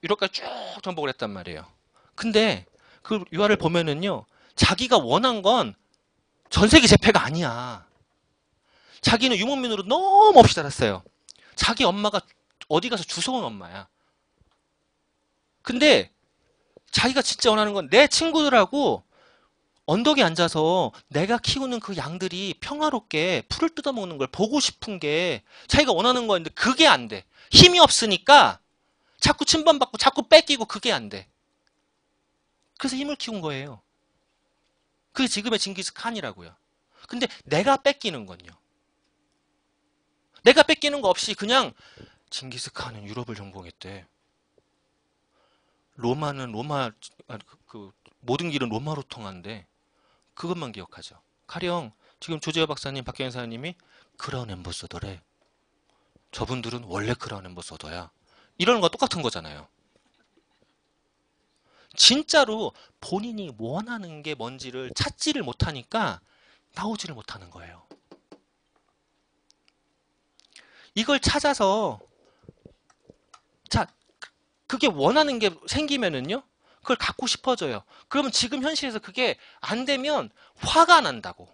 유럽까지 쭉 정복을 했단 말이에요. 근데 그 유화를 보면은요, 자기가 원한 건 전 세계 제패가 아니야. 자기는 유목민으로 너무 없이 자랐어요. 자기 엄마가 어디 가서 주워온 엄마야. 근데 자기가 진짜 원하는 건 내 친구들하고 언덕에 앉아서 내가 키우는 그 양들이 평화롭게 풀을 뜯어먹는 걸 보고 싶은 게 자기가 원하는 거였는데 그게 안 돼. 힘이 없으니까 자꾸 침범받고 자꾸 뺏기고 그게 안 돼. 그래서 힘을 키운 거예요. 그게 지금의 징기스칸이라고요. 근데 내가 뺏기는 건요. 내가 뺏기는 거 없이 그냥 징기스칸은 유럽을 정복했대. 로마는 모든 길은 로마로 통한대. 그것만 기억하죠. 가령 지금 조재호 박사님, 박경현 사장님이 크라운 앰버서더래. 저분들은 원래 크라운 앰버서더야. 이러는 거 똑같은 거잖아요. 진짜로 본인이 원하는 게 뭔지를 찾지를 못하니까 나오지를 못하는 거예요. 이걸 찾아서, 자, 그게 원하는 게 생기면은요, 그걸 갖고 싶어져요. 그러면 지금 현실에서 그게 안 되면 화가 난다고.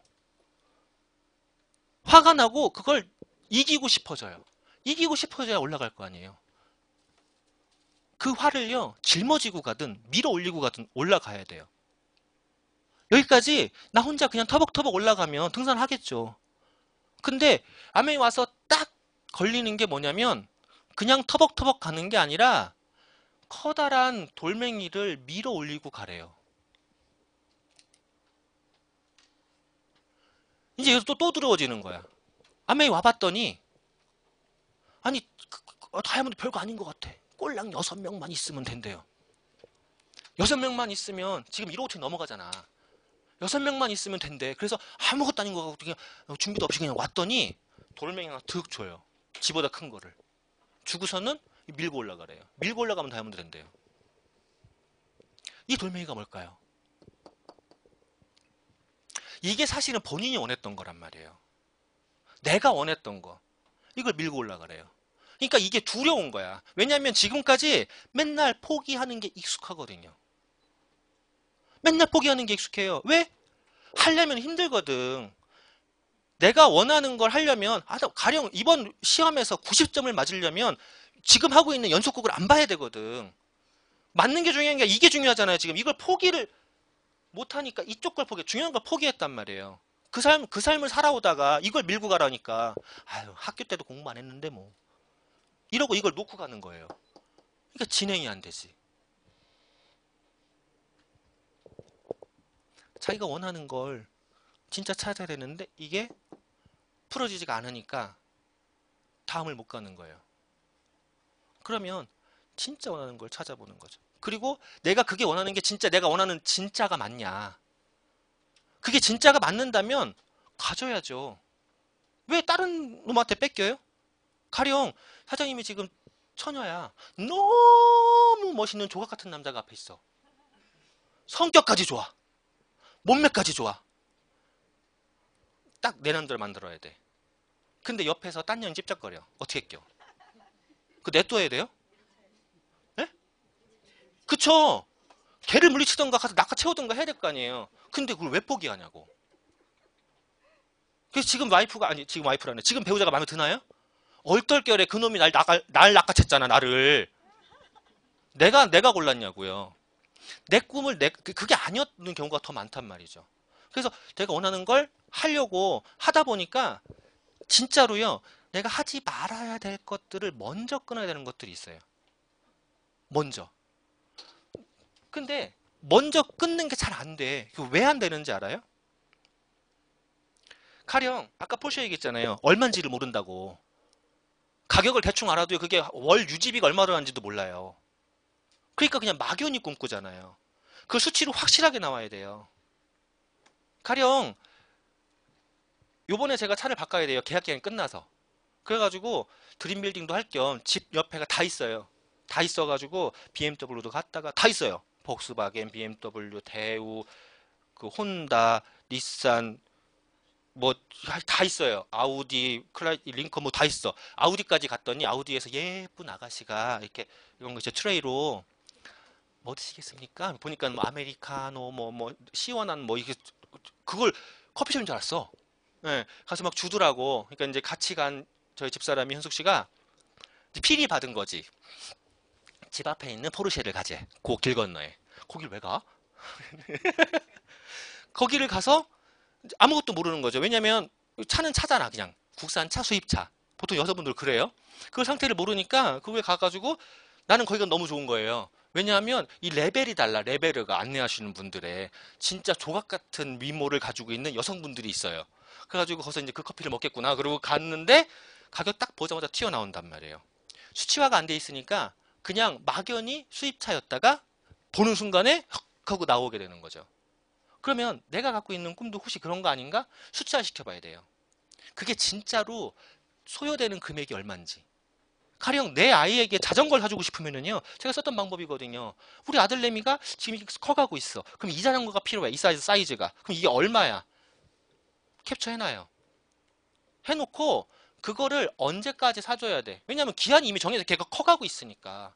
화가 나고 그걸 이기고 싶어져요. 이기고 싶어져야 올라갈 거 아니에요. 그 화를요, 짊어지고 가든 밀어 올리고 가든 올라가야 돼요. 여기까지 나 혼자 그냥 터벅터벅 올라가면 등산을 하겠죠. 근데 암에 와서 딱 걸리는 게 뭐냐면 그냥 터벅터벅 가는 게 아니라 커다란 돌멩이를 밀어 올리고 가래요. 이제 여기서 또 두려워지는 거야. 암에 와봤더니 아니 다이아몬드 별거 아닌 것 같아. 꼴랑 6명만 있으면 된대요. 6명만 있으면 지금 1호차 넘어가잖아. 6명만 있으면 된대. 그래서 아무것도 아닌 것 같고 그냥 준비도 없이 그냥 왔더니 돌멩이 하나 득 줘요. 지보다 큰 거를. 주고서는 밀고 올라가래요. 밀고 올라가면 다이아몬드 된대요. 이 돌멩이가 뭘까요? 이게 사실은 본인이 원했던 거란 말이에요. 내가 원했던 거. 이걸 밀고 올라가래요. 그러니까 이게 두려운 거야. 왜냐하면 지금까지 맨날 포기하는 게 익숙하거든요. 맨날 포기하는 게 익숙해요. 왜? 하려면 힘들거든. 내가 원하는 걸 하려면 가령 이번 시험에서 90점을 맞으려면 지금 하고 있는 연속극을 안 봐야 되거든. 맞는 게 중요한 게 이게 중요하잖아요. 지금 이걸 포기를 못하니까 이쪽 걸 중요한 걸 포기했단 말이에요. 그 삶을 살아오다가 이걸 밀고 가라니까 아유 학교 때도 공부 안 했는데 뭐 이러고 이걸 놓고 가는 거예요. 그러니까 진행이 안 되지. 자기가 원하는 걸 진짜 찾아야 되는데 이게 풀어지지가 않으니까 다음을 못 가는 거예요. 그러면 진짜 원하는 걸 찾아보는 거죠. 그리고 내가 그게 원하는 게 진짜 내가 원하는 진짜가 맞냐. 그게 진짜가 맞는다면 가져야죠. 왜 다른 놈한테 뺏겨요? 가령 사장님이 지금 처녀야. 너무 멋있는 조각 같은 남자가 앞에 있어. 성격까지 좋아. 몸매까지 좋아. 딱 내 남자를 만들어야 돼. 근데 옆에서 딴 년이 찝쩍거려. 어떻게 껴? 그 냅둬야 돼요? 네? 그쵸? 개를 물리치던가 가서 낚아채우던가 해야 될 거 아니에요. 근데 그걸 왜 포기하냐고. 그래서 지금 와이프라네. 지금 배우자가 마음에 드나요? 얼떨결에 그놈이 날 낚아챘잖아, 나를. 내가 골랐냐고요. 내 꿈을 그게 아니었는 경우가 더 많단 말이죠. 그래서 내가 원하는 걸 하려고 하다 보니까 진짜로요. 내가 하지 말아야 될 것들을 먼저 끊어야 되는 것들이 있어요. 먼저. 근데 먼저 끊는 게 잘 안 돼. 왜 안 되는지 알아요? 가령 아까 포르쉐 얘기했잖아요. 얼마인지를 모른다고. 가격을 대충 알아도 그게 월 유지비가 얼마 들어가는지도 몰라요. 그러니까 그냥 막연히 꿈꾸잖아요. 그 수치로 확실하게 나와야 돼요. 가령 요번에 제가 차를 바꿔야 돼요. 계약 기간이 끝나서. 그래가지고 드림빌딩도 할 겸 집 옆에가 다 있어요. 다 있어가지고 BMW도 갔다가 다 있어요. 폭스바겐, BMW, 대우, 그 혼다, 닛산 뭐 다 있어요. 아우디, 링컨 뭐 다 있어. 아우디까지 갔더니 아우디에서 예쁜 아가씨가 이렇게 이런 거 이제 트레이로 뭐 드시겠습니까? 보니까 뭐 아메리카노 뭐 시원한 뭐 이게 그걸 커피숍인 줄 알았어. 예, 가서 막 주더라고. 그러니까 이제 같이 간 저희 집사람이 현숙 씨가 필히 받은 거지. 집 앞에 있는 포르쉐를 가재. 그 길 건너에. 거길 왜 가? 거기를 가서 아무것도 모르는 거죠. 왜냐면 차는 차잖아, 그냥. 국산 차, 수입차. 보통 여성분들 그래요. 그 상태를 모르니까 그거에 가가지고 나는 거기가 너무 좋은 거예요. 왜냐하면 이 레벨이 달라. 레벨을 안내하시는 분들의 진짜 조각 같은 미모를 가지고 있는 여성분들이 있어요. 그래가지고 거기서 이제 그 커피를 먹겠구나. 그러고 갔는데 가격 딱 보자마자 튀어나온단 말이에요. 수치화가 안 돼 있으니까 그냥 막연히 수입차였다가 보는 순간에 헉 하고 나오게 되는 거죠. 그러면 내가 갖고 있는 꿈도 혹시 그런 거 아닌가? 수치화 시켜봐야 돼요. 그게 진짜로 소요되는 금액이 얼마인지. 가령 내 아이에게 자전거를 사주고 싶으면은요, 제가 썼던 방법이거든요. 우리 아들내미가 지금 커가고 있어. 그럼 이 자전거가 필요해. 이 사이즈가. 그럼 이게 얼마야? 캡처해놔요. 해놓고 그거를 언제까지 사줘야 돼. 왜냐하면 기한이 이미 정해져. 걔가 커가고 있으니까.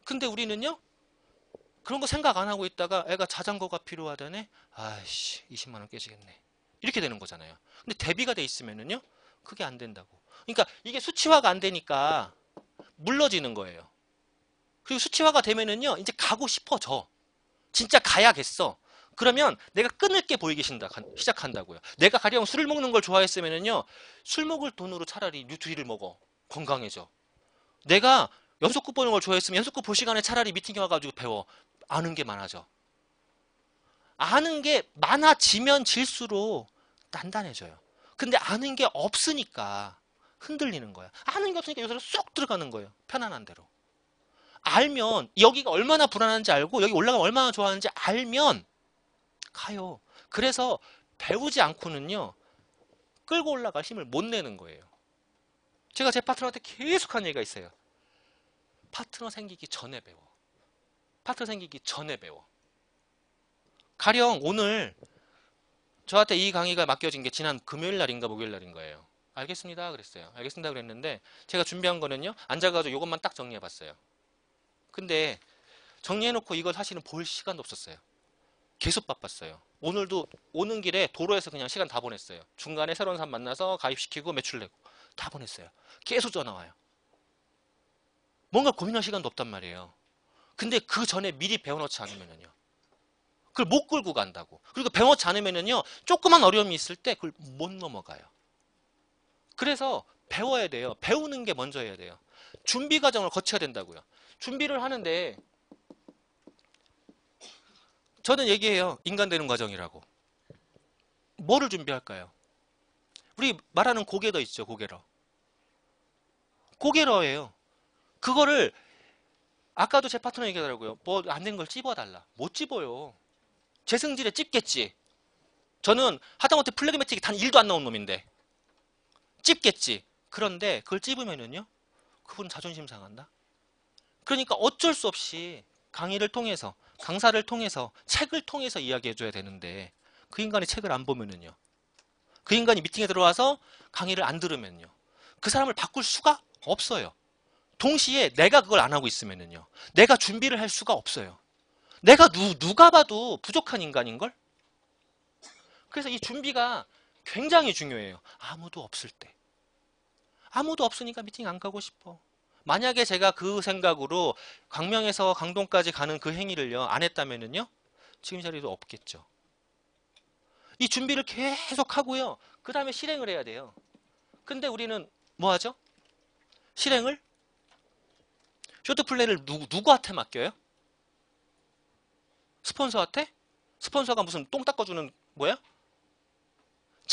근데 우리는요, 그런 거 생각 안 하고 있다가 애가 자전거가 필요하다네. 아이씨, 20만 원 깨지겠네. 이렇게 되는 거잖아요. 근데 대비가 돼 있으면은요, 그게 안 된다고. 그러니까 이게 수치화가 안 되니까 물러지는 거예요. 그리고 수치화가 되면은요, 이제 가고 싶어져. 진짜 가야겠어. 그러면 내가 끊을 게 보이기 시작한다고요. 내가 가령 술을 먹는 걸 좋아했으면은요, 술 먹을 돈으로 차라리 뉴트리를 먹어. 건강해져. 내가 연속극 보는 걸 좋아했으면 연속극 볼 시간에 차라리 미팅에 와가지고 배워. 아는 게 많아져. 아는 게 많아지면 질수록 단단해져요. 근데 아는 게 없으니까 흔들리는 거야. 아는 게 없으니까 요새로 쏙 들어가는 거예요. 편안한 대로. 알면 여기가 얼마나 불안한지 알고 여기 올라가면 얼마나 좋아하는지 알면 가요. 그래서 배우지 않고는요. 끌고 올라갈 힘을 못 내는 거예요. 제가 제 파트너한테 계속 한 얘기가 있어요. 파트너 생기기 전에 배워. 파트너 생기기 전에 배워. 가령 오늘 저한테 이 강의가 맡겨진 게 지난 금요일 날인가 목요일 날인 거예요. 알겠습니다 그랬어요. 알겠습니다 그랬는데 제가 준비한 거는요. 앉아가지고 이것만 딱 정리해봤어요. 근데 정리해놓고 이걸 사실은 볼 시간도 없었어요. 계속 바빴어요. 오늘도 오는 길에 도로에서 그냥 시간 다 보냈어요. 중간에 새로운 사람 만나서 가입시키고 매출 내고 다 보냈어요. 계속 전화 와요. 뭔가 고민할 시간도 없단 말이에요. 근데 그 전에 미리 배워놓지 않으면요. 그걸 못 끌고 간다고. 그리고 배워놓지 않으면요. 조그만 어려움이 있을 때 그걸 못 넘어가요. 그래서 배워야 돼요. 배우는 게 먼저 해야 돼요. 준비 과정을 거쳐야 된다고요. 준비를 하는데 저는 얘기해요. 인간 되는 과정이라고. 뭐를 준비할까요? 우리 말하는 고개더 있죠. 고개러. 고개러예요. 그거를 아까도 제 파트너 얘기하더라고요. 뭐 안 된 걸 찝어달라. 못 찝어요. 제 승질에 찝겠지. 저는 하다못해 플래그매틱이 단 1도 안 나온 놈인데 찝겠지. 그런데 그걸 찝으면은요. 그분 자존심 상한다. 그러니까 어쩔 수 없이 강의를 통해서 강사를 통해서 책을 통해서 이야기해줘야 되는데 그 인간이 책을 안 보면은요. 그 인간이 미팅에 들어와서 강의를 안 들으면요. 그 사람을 바꿀 수가 없어요. 동시에 내가 그걸 안 하고 있으면은요. 내가 준비를 할 수가 없어요. 내가 누가 봐도 부족한 인간인걸? 그래서 이 준비가 굉장히 중요해요. 아무도 없을 때. 아무도 없으니까 미팅 안 가고 싶어. 만약에 제가 그 생각으로 광명에서 강동까지 가는 그 행위를요, 안 했다면은요, 지금 이 자리도 없겠죠. 이 준비를 계속 하고요, 그 다음에 실행을 해야 돼요. 근데 우리는 뭐 하죠? 실행을? 쇼트플레이를 누구한테 맡겨요? 스폰서한테? 스폰서가 무슨 똥 닦아주는 뭐야?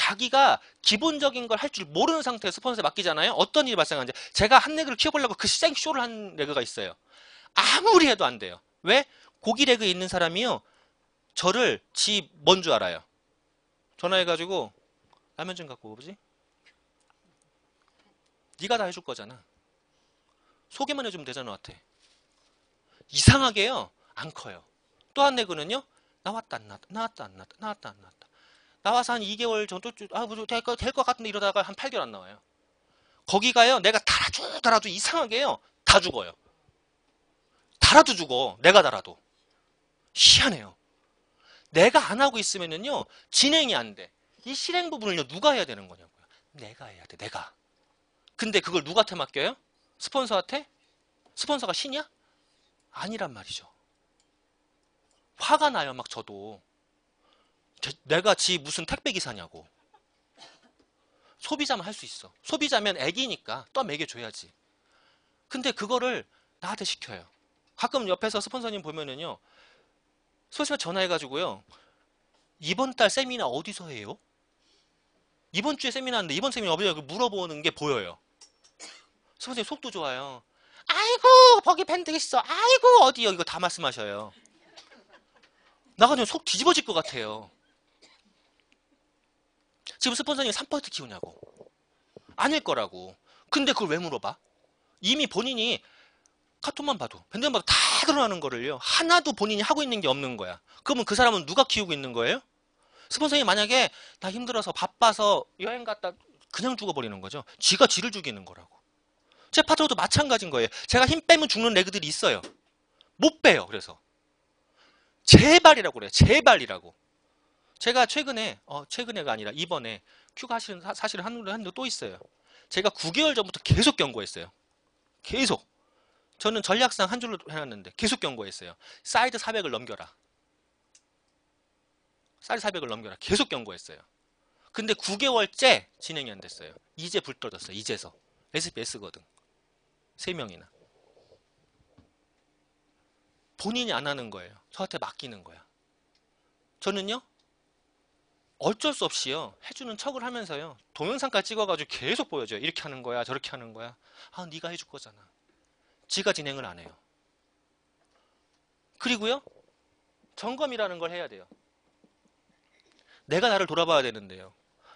자기가 기본적인 걸 할 줄 모르는 상태에서 스폰서에 맡기잖아요. 어떤 일이 발생하는지. 제가 한 레그를 키워보려고 그 생쇼를 한 레그가 있어요. 아무리 해도 안 돼요. 왜? 고기 레그에 있는 사람이요. 저를 지 뭔 줄 알아요. 전화해가지고 라면 좀 갖고 오지? 네가 다 해줄 거잖아. 소개만 해주면 되잖아, 너한테. 이상하게요. 안 커요. 또 한 레그는요. 나왔다 안 나왔다. 나왔다 안 나왔다. 나왔다 안 나왔다. 나와서 한 2개월 정도 될것 같은데 이러다가 한 8개월 안 나와요. 거기가요. 내가 달아도 이상하게요. 다 죽어요. 달아도 죽어. 내가 달아도. 희한해요. 내가 안 하고 있으면은요. 진행이 안 돼. 이 실행 부분을요. 누가 해야 되는 거냐고요. 내가 해야 돼. 내가. 근데 그걸 누구한테 맡겨요? 스폰서한테? 스폰서가 신이야? 아니란 말이죠. 화가 나요. 막 저도. 내가 지 무슨 택배기사냐고. 소비자만 할 수 있어. 소비자면 애기니까 또 먹여줘야지. 근데 그거를 나한테 시켜요. 가끔 옆에서 스폰서님 보면은요. 소식을 전화해가지고요. 이번 달 세미나 어디서 해요? 이번 주에 세미나 하는데 이번 세미나 어디서 물어보는 게 보여요. 스폰서님 속도 좋아요. 아이고 거기 밴드 있어. 아이고 어디요? 이거 다 말씀하셔요. 나가 지금 속 뒤집어질 것 같아요. 지금 스폰서님 3% 키우냐고. 아닐 거라고. 근데 그걸 왜 물어봐? 이미 본인이 카톡만 봐도 밴드만 봐도 다 드러나는 거를요. 하나도 본인이 하고 있는 게 없는 거야. 그러면 그 사람은 누가 키우고 있는 거예요? 스폰서님 만약에 나 힘들어서 바빠서 여행 갔다 그냥 죽어버리는 거죠. 지가 지를 죽이는 거라고. 제 파트너도 마찬가지인 거예요. 제가 힘 빼면 죽는 레그들이 있어요. 못 빼요. 그래서 제발이라고 그래요. 제발이라고. 제가 최근에가 아니라 이번에 큐가 사실은 한도 또 있어요. 제가 9개월 전부터 계속 경고했어요. 계속. 저는 전략상 한 줄로 해놨는데 계속 경고했어요. 사이드 400을 넘겨라. 사이드 400을 넘겨라. 계속 경고했어요. 근데 9개월째 진행이 안 됐어요. 이제 불 떠졌어요. 이제서. SBS거든. 3명이나. 본인이 안 하는 거예요. 저한테 맡기는 거야. 저는요. 어쩔 수 없이요. 해주는 척을 하면서요. 동영상까지 찍어가지고 계속 보여줘요. 이렇게 하는 거야. 저렇게 하는 거야. 아, 네가 해줄 거잖아. 지가 진행을 안 해요. 그리고요. 점검이라는 걸 해야 돼요. 내가 나를 돌아봐야 되는데요.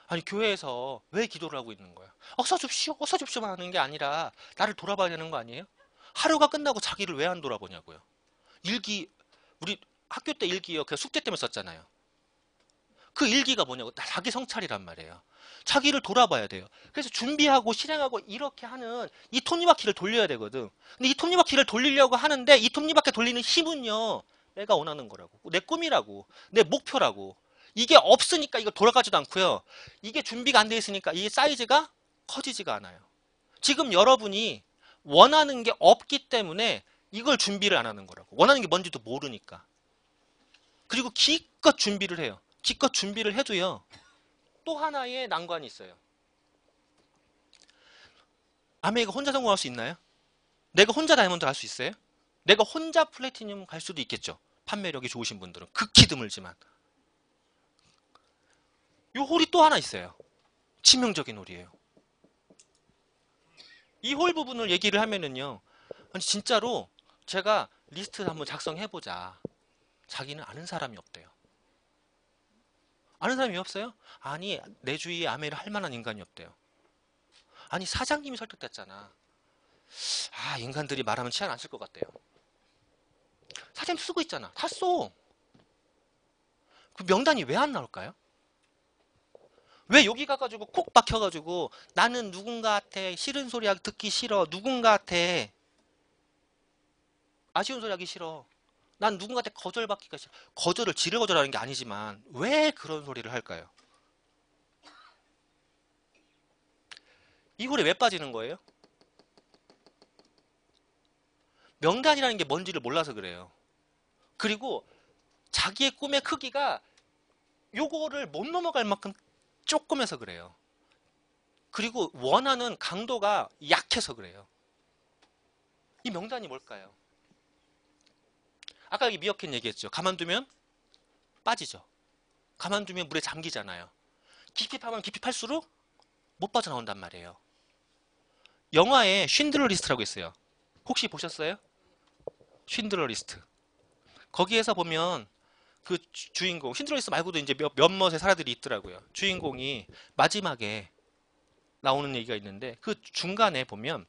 아니 교회에서 왜 기도를 하고 있는 거야? 어서 줍시오. 어서 줍시오만 하는 게 아니라 나를 돌아봐야 되는 거 아니에요? 하루가 끝나고 자기를 왜 안 돌아보냐고요. 일기 우리 학교 때 일기요. 그냥 숙제 때문에 썼잖아요. 그 일기가 뭐냐고 자기 성찰이란 말이에요. 자기를 돌아봐야 돼요. 그래서 준비하고 실행하고 이렇게 하는 이 톱니바퀴를 돌려야 되거든. 근데 이 톱니바퀴를 돌리려고 하는데 이 톱니바퀴 돌리는 힘은요. 내가 원하는 거라고. 내 꿈이라고. 내 목표라고. 이게 없으니까 이거 돌아가지도 않고요. 이게 준비가 안 돼 있으니까 이 사이즈가 커지지가 않아요. 지금 여러분이 원하는 게 없기 때문에 이걸 준비를 안 하는 거라고. 원하는 게 뭔지도 모르니까. 그리고 기껏 준비를 해요. 기껏 준비를 해도요. 또 하나의 난관이 있어요. 아메이가 혼자 성공할 수 있나요? 내가 혼자 다이아몬드 갈 수 있어요? 내가 혼자 플래티늄 갈 수도 있겠죠. 판매력이 좋으신 분들은. 극히 드물지만. 이 홀이 또 하나 있어요. 치명적인 홀이에요. 이 홀 부분을 얘기를 하면은요. 아니 진짜로 제가 리스트를 한번 작성해보자. 자기는 아는 사람이 없대요. 아는 사람이 없어요? 아니 내 주위에 아메를 할 만한 인간이 없대요. 아니 사장님이 설득됐잖아. 아 인간들이 말하면 치안 안 쓸 것 같대요. 사장님 쓰고 있잖아. 다 써. 그 명단이 왜 안 나올까요? 왜 여기 가가지고 콕 박혀가지고 나는 누군가한테 싫은 소리 듣기 싫어. 누군가한테 아쉬운 소리 하기 싫어. 난 누군가한테 거절받기가 싫어. 거절을 지를 거절하는 게 아니지만 왜 그런 소리를 할까요? 이 홀에 왜 빠지는 거예요? 명단이라는 게 뭔지를 몰라서 그래요. 그리고 자기의 꿈의 크기가 요거를 못 넘어갈 만큼 조금해서 그래요. 그리고 원하는 강도가 약해서 그래요. 이 명단이 뭘까요? 아까 여기 미어캣 얘기했죠. 가만두면 빠지죠. 가만두면 물에 잠기잖아요. 깊이 파면 깊이 팔수록 못 빠져나온단 말이에요. 영화에 쉰들러 리스트라고 있어요. 혹시 보셨어요? 쉰들러 리스트. 거기에서 보면 그 주인공, 쉰들러 리스트 말고도 이제 몇몇의 사람들이 있더라고요. 주인공이 마지막에 나오는 얘기가 있는데 그 중간에 보면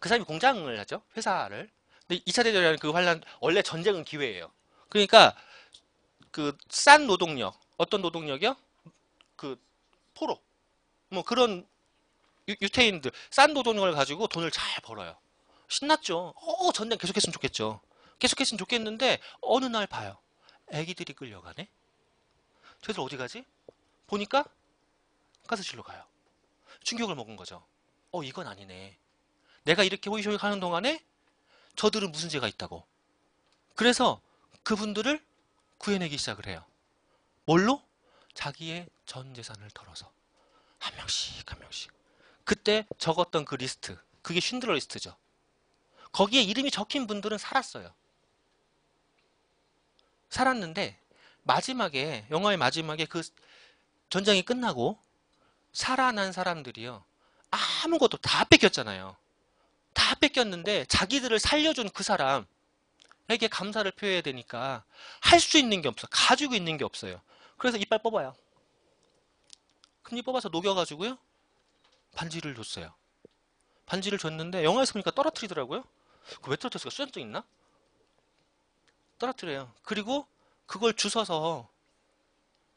그 사람이 공장을 하죠. 회사를. 근데 2차 대전이라는 그 환란, 원래 전쟁은 기회예요. 그러니까 그 싼 노동력, 어떤 노동력이요? 그 포로, 뭐 그런 유태인들, 싼 노동력을 가지고 돈을 잘 벌어요. 신났죠. 전쟁 계속했으면 좋겠죠. 계속했으면 좋겠는데 어느 날 봐요. 애기들이 끌려가네. 쟤들 어디 가지? 보니까 가스실로 가요. 충격을 먹은 거죠. 이건 아니네. 내가 이렇게 호의호의 하는 동안에 저들은 무슨 죄가 있다고. 그래서 그분들을 구해내기 시작을 해요. 뭘로? 자기의 전 재산을 털어서 한 명씩 한 명씩. 그때 적었던 그 리스트, 그게 쉰들러 리스트죠. 거기에 이름이 적힌 분들은 살았어요. 살았는데 마지막에, 영화의 마지막에 그 전쟁이 끝나고 살아난 사람들이요, 아무것도 다 뺏겼잖아요. 다 뺏겼는데 자기들을 살려준 그 사람에게 감사를 표해야 되니까 할 수 있는 게 없어. 가지고 있는 게 없어요. 그래서 이빨 뽑아요. 금리 뽑아서 녹여가지고요, 반지를 줬어요. 반지를 줬는데 영화에서 보니까 떨어뜨리더라고요. 그 왜 떨어뜨렸을까? 수전증 있나? 떨어뜨려요. 그리고 그걸 주워서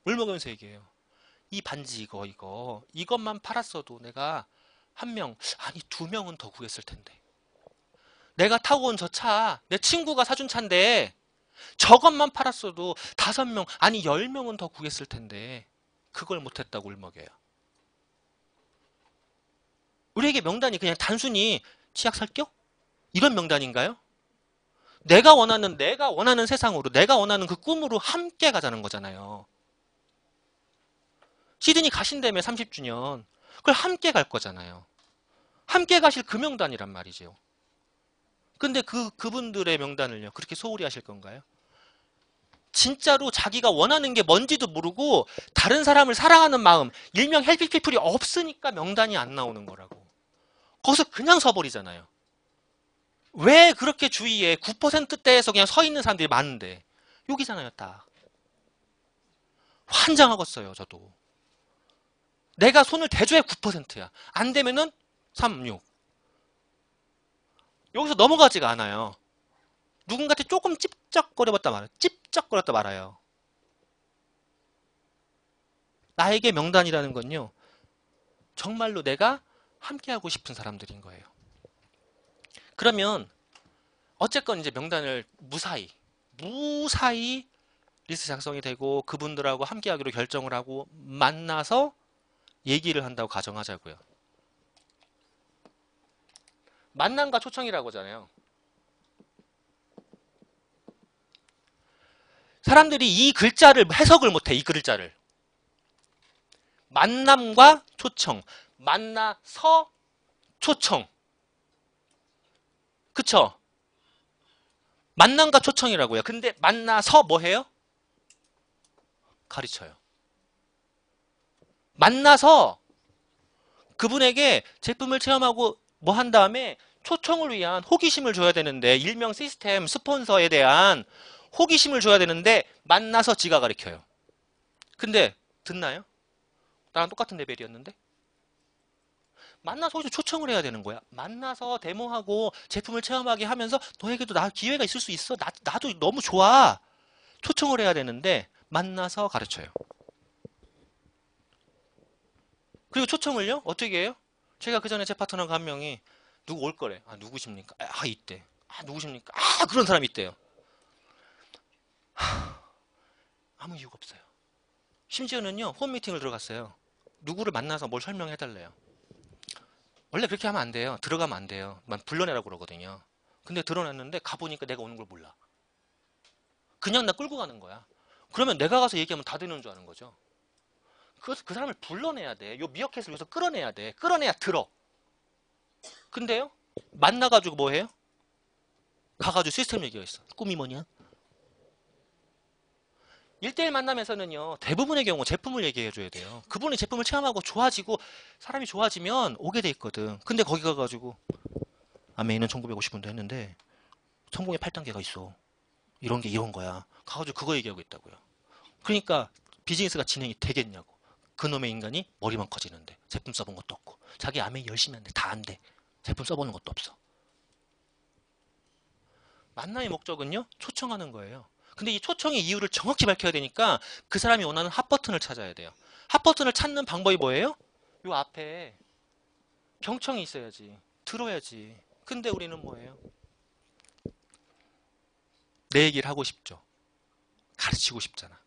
울먹이면서 얘기해요. 이 반지 이것만 팔았어도 내가 한 명, 아니 2명은 더 구했을 텐데. 내가 타고 온 저 차, 내 친구가 사준 차인데 저것만 팔았어도 5명, 아니 10명은 더 구했을 텐데 그걸 못했다고 울먹여요. 우리에게 명단이 그냥 단순히 치약 살겨? 이런 명단인가요? 내가 원하는 세상으로, 내가 원하는 그 꿈으로 함께 가자는 거잖아요. 시드니 가신다며 30주년. 그걸 함께 갈 거잖아요. 함께 가실 그 명단이란 말이죠. 근데 그분들의 명단을요, 그렇게 소홀히 하실 건가요? 진짜로 자기가 원하는 게 뭔지도 모르고 다른 사람을 사랑하는 마음, 일명 헬피피플이 없으니까 명단이 안 나오는 거라고. 거기서 그냥 서버리잖아요. 왜 그렇게 주위에 9%대에서 그냥 서 있는 사람들이 많은데 여기잖아요. 딱 환장하겠어요. 저도 내가 손을 대줘야 9%야 안 되면은 3, 6 여기서 넘어가지가 않아요. 누군가한테 조금 찝쩍거려봤다 말아요. 찝쩍거렸다 말아요. 나에게 명단이라는 건요, 정말로 내가 함께하고 싶은 사람들인 거예요. 그러면 어쨌건 이제 명단을 무사히 리스트 작성이 되고 그분들하고 함께하기로 결정을 하고 만나서 얘기를 한다고 가정하자고요. 만남과 초청이라고 하잖아요. 사람들이 이 글자를 해석을 못해. 이 글자를. 만남과 초청. 만나서 초청. 그쵸? 만남과 초청이라고요. 근데 만나서 뭐 해요? 가르쳐요. 만나서 그분에게 제품을 체험하고 뭐 한 다음에 초청을 위한 호기심을 줘야 되는데, 일명 시스템 스폰서에 대한 호기심을 줘야 되는데 만나서 지가 가르쳐요. 근데 듣나요? 나랑 똑같은 레벨이었는데? 만나서 초청을 해야 되는 거야. 만나서 데모하고 제품을 체험하게 하면서 너에게도 기회가 있을 수 있어. 나도 너무 좋아. 초청을 해야 되는데 만나서 가르쳐요. 그리고 초청을요? 어떻게 해요? 제가 그 전에 제 파트너가 한 명이 누구 올 거래. 누구십니까? 있대. 누구십니까? 그런 사람이 있대요. 아무 이유가 없어요. 심지어는요, 홈미팅을 들어갔어요. 누구를 만나서 뭘 설명해 달래요. 원래 그렇게 하면 안 돼요. 들어가면 안 돼요. 불러내라고 그러거든요. 근데 들어놨는데 가보니까 내가 오는 걸 몰라. 그냥 나 끌고 가는 거야. 그러면 내가 가서 얘기하면 다 되는 줄 아는 거죠. 그 사람을 불러내야 돼. 요 미어캣을 위해서 끌어내야 돼. 끌어내야 들어. 근데요, 만나가지고 뭐 해요? 가가지고 시스템 얘기가 있어. 꿈이 뭐냐? 1대1 만남에서는요, 대부분의 경우 제품을 얘기해 줘야 돼요. 그분이 제품을 체험하고 좋아지고 사람이 좋아지면 오게 돼 있거든. 근데 거기 가가지고 메인은 1950원도 했는데 성공의 8단계가 있어. 이런 게 이런 거야. 가가지고 그거 얘기하고 있다고요. 그러니까 비즈니스가 진행이 되겠냐고. 그놈의 인간이 머리만 커지는데 제품 써본 것도 없고 자기 아메이 열심히 하는데 다 안 돼. 제품 써보는 것도 없어. 만남의 목적은요, 초청하는 거예요. 근데 이 초청의 이유를 정확히 밝혀야 되니까 그 사람이 원하는 핫 버튼을 찾아야 돼요. 핫 버튼을 찾는 방법이 뭐예요? 요 앞에 경청이 있어야지. 들어야지. 근데 우리는 뭐예요? 내 얘기를 하고 싶죠. 가르치고 싶잖아.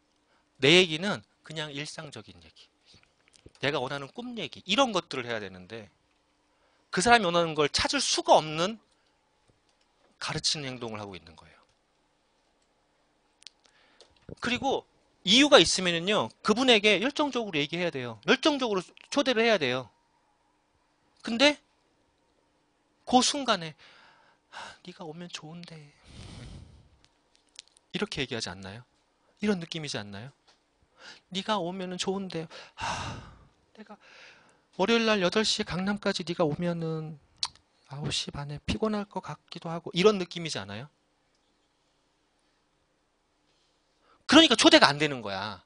내 얘기는 그냥 일상적인 얘기. 내가 원하는 꿈 얘기. 이런 것들을 해야 되는데 그 사람이 원하는 걸 찾을 수가 없는 가르치는 행동을 하고 있는 거예요. 그리고 이유가 있으면요, 그분에게 열정적으로 얘기해야 돼요. 열정적으로 초대를 해야 돼요. 근데 그 순간에 네가 오면 좋은데 이렇게 얘기하지 않나요? 이런 느낌이지 않나요? 네가 오면은 좋은데 내가 월요일 날 8시에 강남까지 네가 오면은 9시 반에 피곤할 것 같기도 하고 이런 느낌이지 않아요? 그러니까 초대가 안 되는 거야.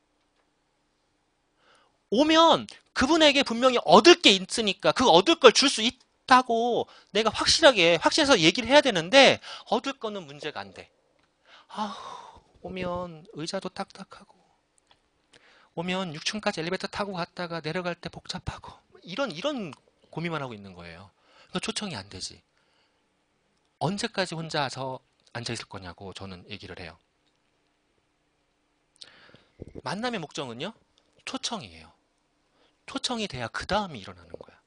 오면 그분에게 분명히 얻을 게 있으니까 그 얻을 걸 줄 수 있다고 내가 확실해서 얘기를 해야 되는데 얻을 거는 문제가 안 돼. 오면 의자도 딱딱하고 오면 6층까지 엘리베이터 타고 갔다가 내려갈 때 복잡하고 이런 고민만 하고 있는 거예요. 그러니까 초청이 안 되지. 언제까지 혼자서 앉아 있을 거냐고 저는 얘기를 해요. 만남의 목적은요, 초청이에요. 초청이 돼야 그 다음이 일어나는 거야.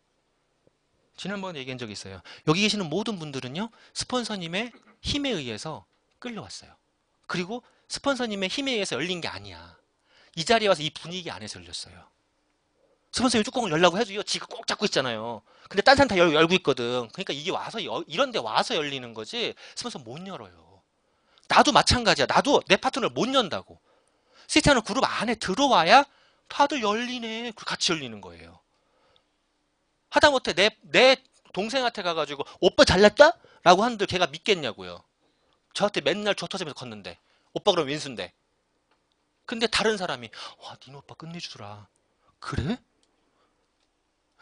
지난번에 얘기한 적이 있어요. 여기 계시는 모든 분들은요, 스폰서님의 힘에 의해서 끌려왔어요. 그리고 스폰서님의 힘에 의해서 열린 게 아니야. 이 자리에 와서 이 분위기 안에서 열렸어요. 스폰서님 뚜껑을 열라고 해도요, 지가 꼭 잡고 있잖아요. 근데 딴 사람 다 열고 있거든. 그러니까 이게 와서, 이런 데 와서 열리는 거지, 스폰서 못 열어요. 나도 마찬가지야. 나도 내 파트너를 못 연다고. 시티하는 그룹 안에 들어와야 다들 열리네. 같이 열리는 거예요. 하다못해 내 동생한테 가가지고 오빠 잘났다? 라고 하는데 걔가 믿겠냐고요. 저한테 맨날 조 터지면서 걷는데 오빠 그럼 왼수인데. 근데 다른 사람이 와 니네 오빠 끝내주더라. 그래?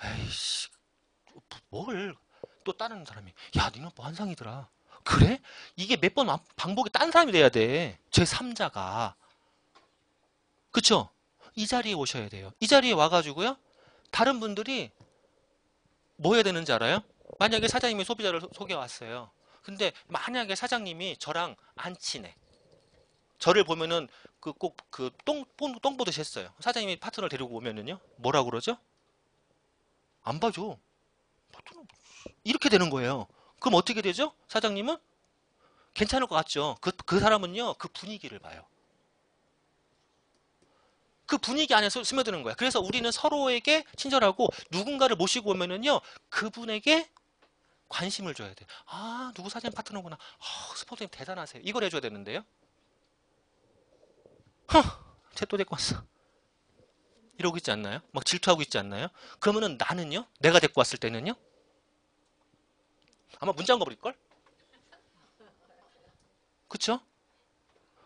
에이씨 뭘. 또 다른 사람이 야 니네 오빠 환상이더라. 그래? 이게 몇 번 반복이 딴 사람이 돼야 돼. 제3자가. 그쵸? 이 자리에 오셔야 돼요. 이 자리에 와가지고요. 다른 분들이 뭐 해야 되는지 알아요? 만약에 사장님이 소비자를 속여왔어요. 근데 만약에 사장님이 저랑 안 친해. 저를 보면은 똥 보듯이 했어요. 사장님이 파트너를 데리고 오면은요. 뭐라고 그러죠? 안 봐줘. 파트너 이렇게 되는 거예요. 그럼 어떻게 되죠? 사장님은 괜찮을 것 같죠. 그 사람은요. 그 분위기를 봐요. 그 분위기 안에 스며드는 거야. 그래서 우리는 서로에게 친절하고 누군가를 모시고 오면은요. 그분에게 관심을 줘야 돼. 누구 사진 파트너구나. 스포츠님 대단하세요. 이걸 해줘야 되는데요. 쟤 또 데리고 왔어. 이러고 있지 않나요? 막 질투하고 있지 않나요? 그러면은 나는요? 내가 데리고 왔을 때는요? 아마 문제 안 거버릴걸? 그쵸?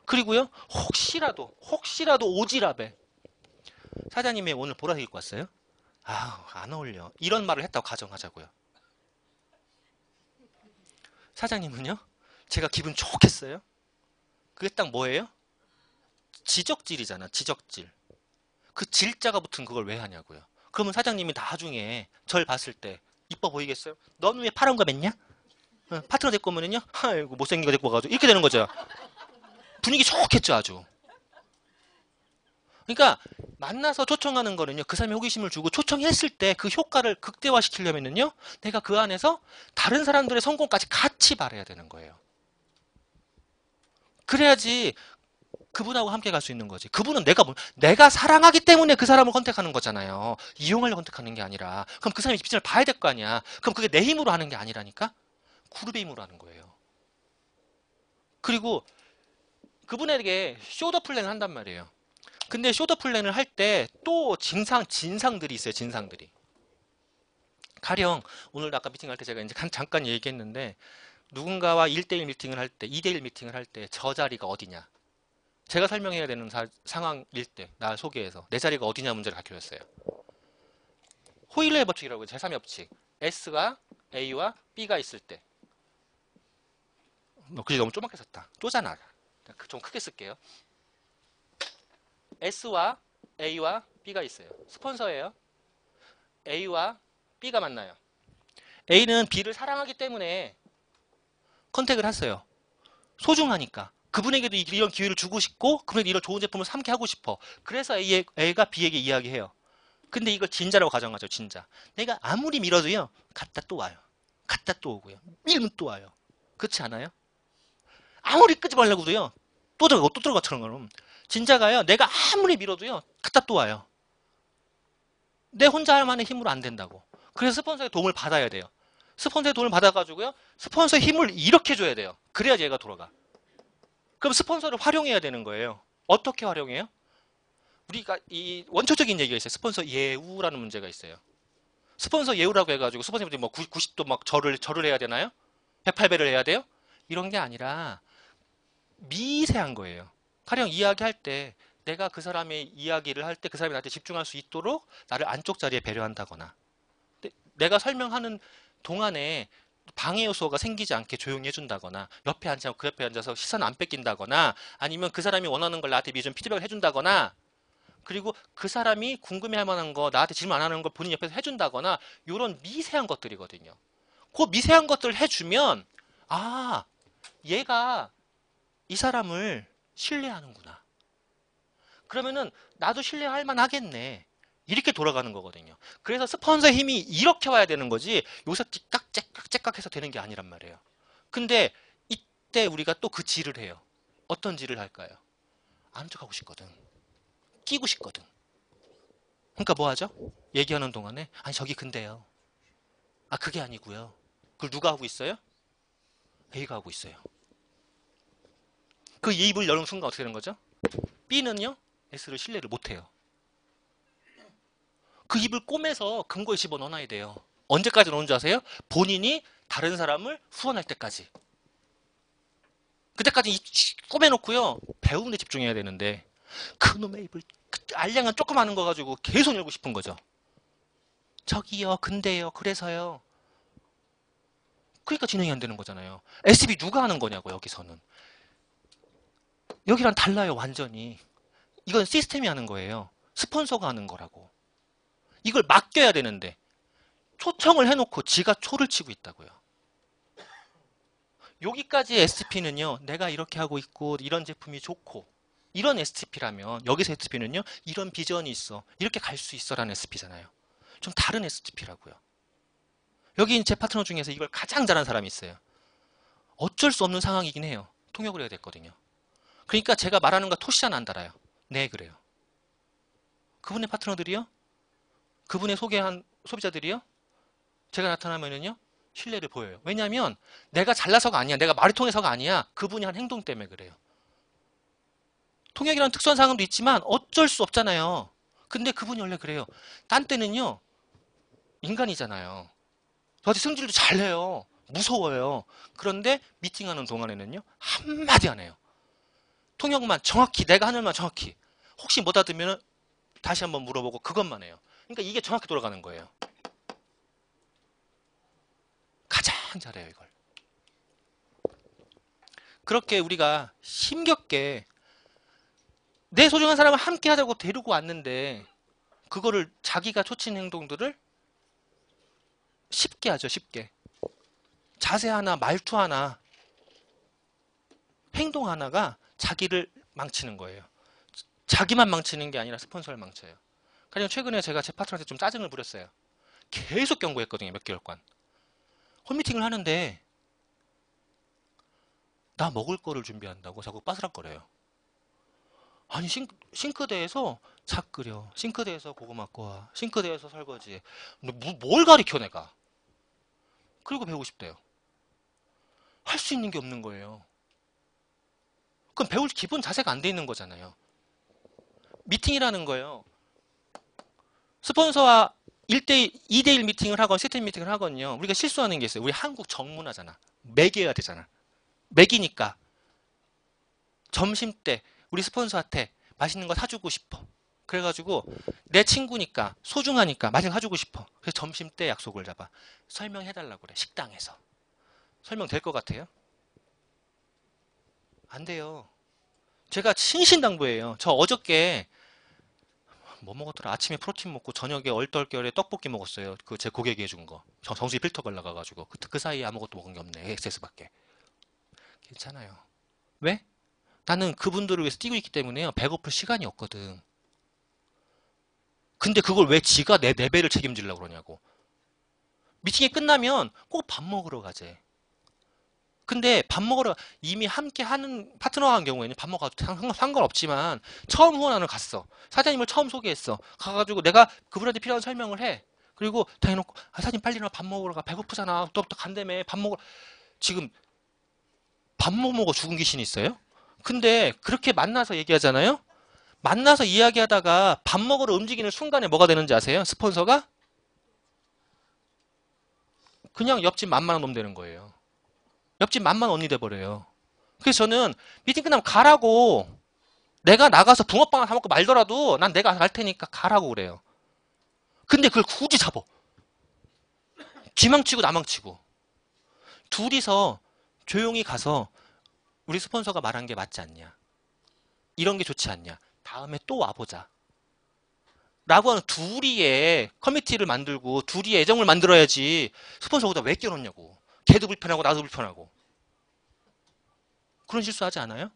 그리고요, 혹시라도 오지랖에 사장님이 오늘 보라색 입고 왔어요? 안 어울려. 이런 말을 했다고 가정하자고요. 사장님은요? 제가 기분 좋겠어요? 그게 딱 뭐예요? 지적질이잖아. 지적질. 그 질자가 붙은 그걸 왜 하냐고요. 그러면 사장님이 나중에 절 봤을 때 이뻐 보이겠어요? 너는 왜 파란 거 맸냐? 파트너 데리고 오면은요? 아이고 못생긴 거 데리고 와가지고 이렇게 되는 거죠. 분위기 좋겠죠 아주. 그러니까 만나서 초청하는 거는요. 그 사람이 호기심을 주고 초청했을 때 그 효과를 극대화시키려면은요. 내가 그 안에서 다른 사람들의 성공까지 같이 바라야 되는 거예요. 그래야지 그분하고 함께 갈 수 있는 거지. 그분은 내가 사랑하기 때문에 그 사람을 선택하는 거잖아요. 이용하려고 선택하는 게 아니라. 그럼 그 사람이 비전을 봐야 될 거 아니야. 그럼 그게 내 힘으로 하는 게 아니라니까? 그룹의 힘으로 하는 거예요. 그리고 그분에게 쇼더 플랜을 한단 말이에요. 근데 쇼더 플랜을 할 때 또 진상들이 있어요. 진상들이. 가령 오늘 아까 미팅할 때 제가 이제 잠깐 얘기했는데 누군가와 1대1 미팅을 할 때, 2대1 미팅을 할 때 저 자리가 어디냐. 제가 설명해야 되는 상황일 때, 나 소개해서 내 자리가 어디냐 문제를 가르쳐줬어요. 호일러의 법칙이라고 해요. 제3의 법칙. S가 A와 B가 있을 때. 글이 너무 조그맣게 썼다. 쪼잖아. 좀 크게 쓸게요. S와 A와 B가 있어요. 스폰서예요. A와 B가 만나요. A는 B를 사랑하기 때문에 컨택을 했어요. 소중하니까. 그분에게도 이런 기회를 주고 싶고 그분에게 이런 좋은 제품을 사게 하고 싶어. 그래서 A가 B에게 이야기해요. 근데 이걸 진자라고 가정하죠. 진자. 내가 아무리 밀어도요. 갔다 또 와요. 갔다 또 오고요. 밀면 또 와요. 그렇지 않아요? 아무리 끄지 말라고 해도요. 또 들어가고 또 들어가처럼. 진자가요. 내가 아무리 밀어도요. 갔다 또 와요. 내 혼자 할 만한 힘으로 안 된다고. 그래서 스폰서의 도움을 받아야 돼요. 스폰서의 도움을 받아가지고요. 스폰서의 힘을 이렇게 줘야 돼요. 그래야 얘가 돌아가. 그럼 스폰서를 활용해야 되는 거예요. 어떻게 활용해요? 우리가 이 원초적인 얘기가 있어요. 스폰서 예우라는 문제가 있어요. 스폰서 예우라고 해가지고 스폰서님들이 뭐 90도 막 절을 해야 되나요? 108배를 해야 돼요? 이런 게 아니라 미세한 거예요. 가령 이야기할 때 내가 그 사람의 이야기를 할 때 그 사람이 나한테 집중할 수 있도록 나를 안쪽 자리에 배려한다거나 내가 설명하는 동안에 방해 요소가 생기지 않게 조용히 해준다거나 옆에 앉아서 그 옆에 앉아서 시선 안 뺏긴다거나 아니면 그 사람이 원하는 걸 나한테 미리 좀 피드백을 해준다거나 그리고 그 사람이 궁금해할 만한 거 나한테 질문 안 하는 걸 본인 옆에서 해준다거나 이런 미세한 것들이거든요. 그 미세한 것들을 해주면 아 얘가 이 사람을 신뢰하는구나. 그러면은 나도 신뢰할 만하겠네. 이렇게 돌아가는 거거든요. 그래서 스폰서의 힘이 이렇게 와야 되는 거지 여기서 째깍 해서 되는 게 아니란 말이에요. 근데 이때 우리가 또 그 질을 해요. 어떤 질을 할까요? 아는 척하고 싶거든. 끼고 싶거든. 그러니까 뭐 하죠? 얘기하는 동안에 아니 저기 근데요. 아 그게 아니고요. 그걸 누가 하고 있어요? A가 하고 있어요. 그 입을 여는 순간 어떻게 되는 거죠? B는요. S를 신뢰를 못해요. 그 입을 꼬매서 근거에 집어넣어놔야 돼요. 언제까지 넣는 줄 아세요? 본인이 다른 사람을 후원할 때까지. 그때까지 꼬매놓고요. 배우는 데 집중해야 되는데 그놈의 입을 알량한 조그마한 거 가지고 계속 열고 싶은 거죠. 저기요 근데요 그래서요. 그러니까 진행이 안 되는 거잖아요. SB 누가 하는 거냐고 여기서는. 여기랑 달라요 완전히. 이건 시스템이 하는 거예요. 스폰서가 하는 거라고. 이걸 맡겨야 되는데 초청을 해놓고 지가 초를 치고 있다고요. 여기까지 STP는요. 내가 이렇게 하고 있고 이런 제품이 좋고 이런 STP라면 여기서 STP는요. 이런 비전이 있어. 이렇게 갈 수 있어라는 STP잖아요. 좀 다른 STP라고요. 여기 제 파트너 중에서 이걸 가장 잘하는 사람이 있어요. 어쩔 수 없는 상황이긴 해요. 통역을 해야 됐거든요. 그러니까 제가 말하는 거 토시안 안 달아요. 네 그래요. 그분의 파트너들이요. 그분의 소개한 소비자들이요. 제가 나타나면은요. 신뢰를 보여요. 왜냐하면 내가 잘나서가 아니야. 내가 말이 통해서가 아니야. 그분이 한 행동 때문에 그래요. 통역이라는 특수한 상황도 있지만 어쩔 수 없잖아요. 근데 그분이 원래 그래요. 딴 때는요. 인간이잖아요. 저한테 승질도 잘 내요. 무서워요. 그런데 미팅하는 동안에는요. 한마디 안 해요. 통역만 정확히 내가 하는 말 정확히. 혹시 못 알아들으면 다시 한번 물어보고 그것만 해요. 그러니까 이게 정확히 돌아가는 거예요. 가장 잘해요 이걸. 그렇게 우리가 힘겹게 내 소중한 사람을 함께 하자고 데리고 왔는데 그거를 자기가 초친 행동들을 쉽게 하죠. 쉽게. 자세 하나 말투 하나 행동 하나가 자기를 망치는 거예요. 자기만 망치는 게 아니라 스폰서를 망쳐요. 그래서 최근에 제가 제 파트너한테 좀 짜증을 부렸어요. 계속 경고했거든요. 몇 개월간. 홈미팅을 하는데 나 먹을 거를 준비한다고 자꾸 빠스락거려요. 아니 싱크대에서 차 끓여. 싱크대에서 고구마 구워. 싱크대에서 설거지. 뭘 가르쳐 내가. 그리고 배우고 싶대요. 할 수 있는 게 없는 거예요. 그럼 배울 기본 자세가 안 돼 있는 거잖아요. 미팅이라는 거예요. 스폰서와 1대1, 2대1 미팅을 하건 세팅 미팅을 하건요. 우리가 실수하는 게 있어요. 우리 한국 정문화잖아. 매겨야 되잖아. 매기니까 점심 때 우리 스폰서한테 맛있는 거 사주고 싶어. 그래가지고 내 친구니까 소중하니까 맛있는 거 사주고 싶어. 그래서 점심 때 약속을 잡아. 설명해달라고 그래. 식당에서. 설명 될 것 같아요? 안 돼요. 제가 신신당부예요. 저 어저께 뭐 먹었더라? 아침에 프로틴 먹고 저녁에 얼떨결에 떡볶이 먹었어요. 그 제 고객이 해준 거. 정수기 필터 발라가가지고 그 사이에 아무것도 먹은 게 없네. 엑세스밖에. 괜찮아요. 왜? 나는 그분들을 위해서 뛰고 있기 때문에요. 배고플 시간이 없거든. 근데 그걸 왜 지가 내 배를 책임지려고 그러냐고. 미팅이 끝나면 꼭 밥 먹으러 가재. 근데 밥 먹으러 이미 함께 하는 파트너가 한 경우에는 밥 먹어도 상관없지만 처음 후원하는 갔어. 사장님을 처음 소개했어. 가가지고 내가 그분한테 필요한 설명을 해. 그리고 다 해놓고 사장님 빨리 일어나 밥 먹으러 가. 배고프잖아. 또 간다며. 밥 먹으러. 지금 밥 못 먹어 죽은 귀신이 있어요? 근데 그렇게 만나서 얘기하잖아요? 만나서 이야기하다가 밥 먹으러 움직이는 순간에 뭐가 되는지 아세요? 스폰서가? 그냥 옆집 만만한 놈 되는 거예요. 옆집 만만 언니 돼버려요. 그래서 저는 미팅 끝나면 가라고. 내가 나가서 붕어빵 사 먹고 말더라도 난 내가 갈 테니까 가라고 그래요. 근데 그걸 굳이 잡어. 쥐망치고 나망치고. 둘이서 조용히 가서 우리 스폰서가 말한 게 맞지 않냐. 이런 게 좋지 않냐. 다음에 또 와보자. 라고 하는 둘이의 커미티를 만들고 둘이의 애정을 만들어야지 스폰서 거기다 왜 껴놓냐고. 걔도 불편하고 나도 불편하고. 그런 실수 하지 않아요?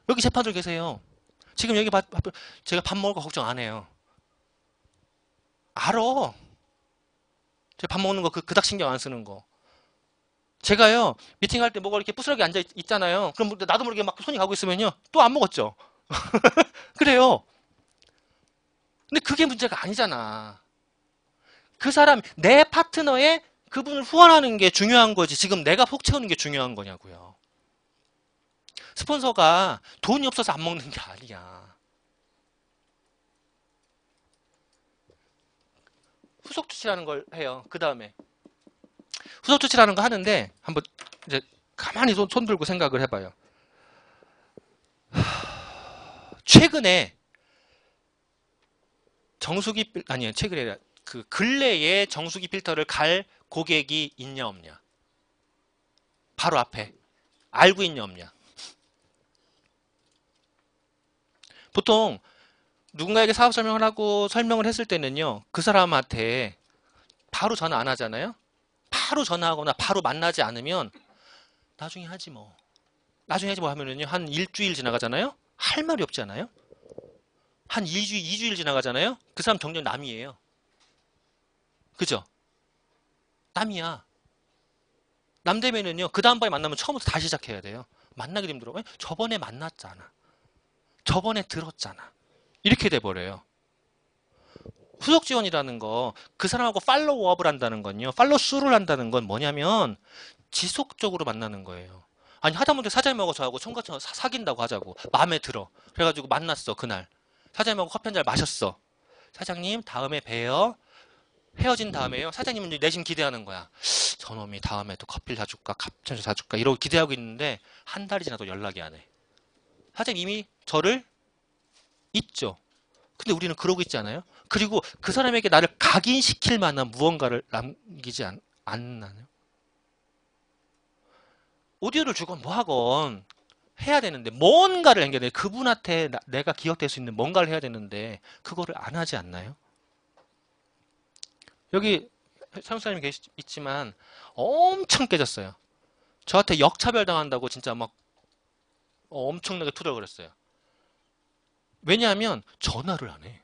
여기 재판들 계세요. 지금 여기 제가 밥 먹을 거 걱정 안 해요. 알아. 제가 밥 먹는 거 그닥 신경 안 쓰는 거. 제가요 미팅할 때 뭐가 이렇게 부스러기 앉아 있잖아요. 그럼 나도 모르게 막 손이 가고 있으면요 또 안 먹었죠. 그래요. 근데 그게 문제가 아니잖아. 그 사람 내 파트너의 그분을 후원하는 게 중요한 거지. 지금 내가 푹 채우는 게 중요한 거냐고요. 스폰서가 돈이 없어서 안 먹는 게 아니야. 후속 조치라는 걸 해요. 그 다음에 후속 조치라는 거 하는데 한번 이제 가만히 손 들고 생각을 해봐요. 최근에 최근에 그 근래에 정수기 필터를 갈 고객이 있냐 없냐? 바로 앞에 알고 있냐 없냐? 보통 누군가에게 사업 설명을 하고 설명을 했을 때는요, 그 사람한테 바로 전화 안 하잖아요? 바로 전화하거나 바로 만나지 않으면 나중에 하지 뭐. 나중에 하지 뭐 하면은요, 한 일주일 지나가잖아요? 할 말이 없지 않아요? 한 2주일 지나가잖아요? 그 사람 정녕 남이에요. 그죠? 남이야. 남 되면은요, 그 다음번에 만나면 처음부터 다시 시작해야 돼요. 만나기 힘들어. 저번에 만났잖아. 저번에 들었잖아. 이렇게 돼버려요. 후속 지원이라는 거, 그 사람하고 팔로우업을 한다는 건요, 팔로우스루를 한다는 건 뭐냐면, 지속적으로 만나는 거예요. 아니, 하다못해 사장님하고 저하고 총각처럼 사귄다고 하자고. 마음에 들어. 그래가지고 만났어, 그날. 사장님하고 커피 한 잔 마셨어. 사장님, 다음에 봬요. 헤어진 다음에요. 사장님은 내심 기대하는 거야. 저놈이 다음에도 커피를 사줄까, 갑자기 사줄까, 이러고 기대하고 있는데, 한 달이 지나도 연락이 안 해. 사장님 이미 저를 잊죠. 근데 우리는 그러고 있지 않아요? 그리고 그 사람에게 나를 각인시킬 만한 무언가를 남기지 않나요? 오디오를 주건 뭐 하건 해야 되는데 뭔가를 남겨야 돼. 그분한테 내가 기억될 수 있는 뭔가를 해야 되는데 그거를 안 하지 않나요? 여기 사무사님이 있지만 엄청 깨졌어요. 저한테 역차별 당한다고 진짜 막 엄청나게 투덜거렸어요. 왜냐하면 전화를 안 해.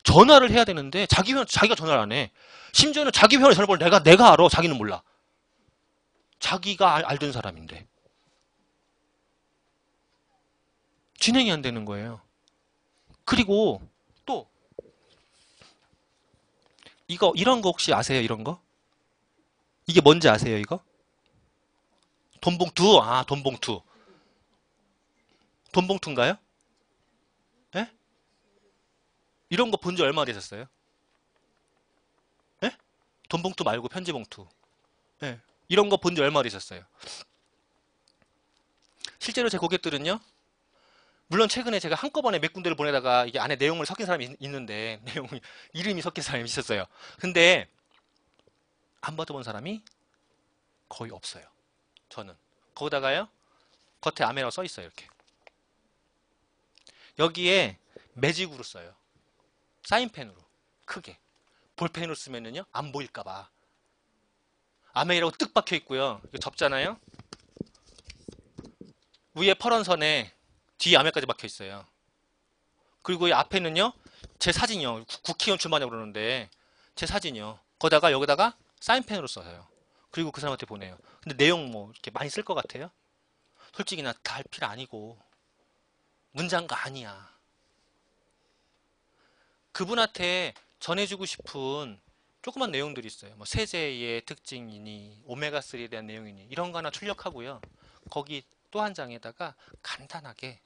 전화를 해야 되는데 자기가 전화를 안 해. 심지어는 자기 회원의 전화번호를 내가 알아. 자기는 몰라. 자기가 알던 사람인데. 진행이 안 되는 거예요. 그리고 또 이런 거 혹시 아세요? 이런 거? 이게 뭔지 아세요? 이거? 돈봉투. 아, 돈봉투. 돈 봉투인가요? 예? 이런 거 본 지 얼마 되셨어요? 예? 돈 봉투 말고 편지 봉투. 예. 이런 거 본 지 얼마 되셨어요? 실제로 제 고객들은요. 물론 최근에 제가 한꺼번에 몇 군데를 보내다가 이게 안에 내용을 섞인 사람이 있는데 내용이 이름이 섞인 사람이 있었어요. 근데 안 받아본 사람이 거의 없어요. 저는. 거기다가요. 겉에 아메라고 써 있어요. 이렇게. 여기에 매직으로 써요. 사인펜으로. 크게. 볼펜으로 쓰면은요. 안 보일까봐. 아메이라고 뜩 박혀 있고요. 이거 접잖아요. 위에 퍼런 선에 뒤에 아메까지 박혀 있어요. 그리고 이 앞에는요. 제 사진이요. 국회의원 출마하냐고 그러는데 제 사진이요. 거기다가 여기다가 사인펜으로 써요. 그리고 그 사람한테 보내요. 근데 내용 뭐 이렇게 많이 쓸 것 같아요? 솔직히 나 달필 아니고 문장가 아니야. 그분한테 전해주고 싶은 조그만 내용들이 있어요. 뭐 세제의 특징이니 오메가3에 대한 내용이니 이런 거 하나 출력하고요. 거기 또 한 장에다가 간단하게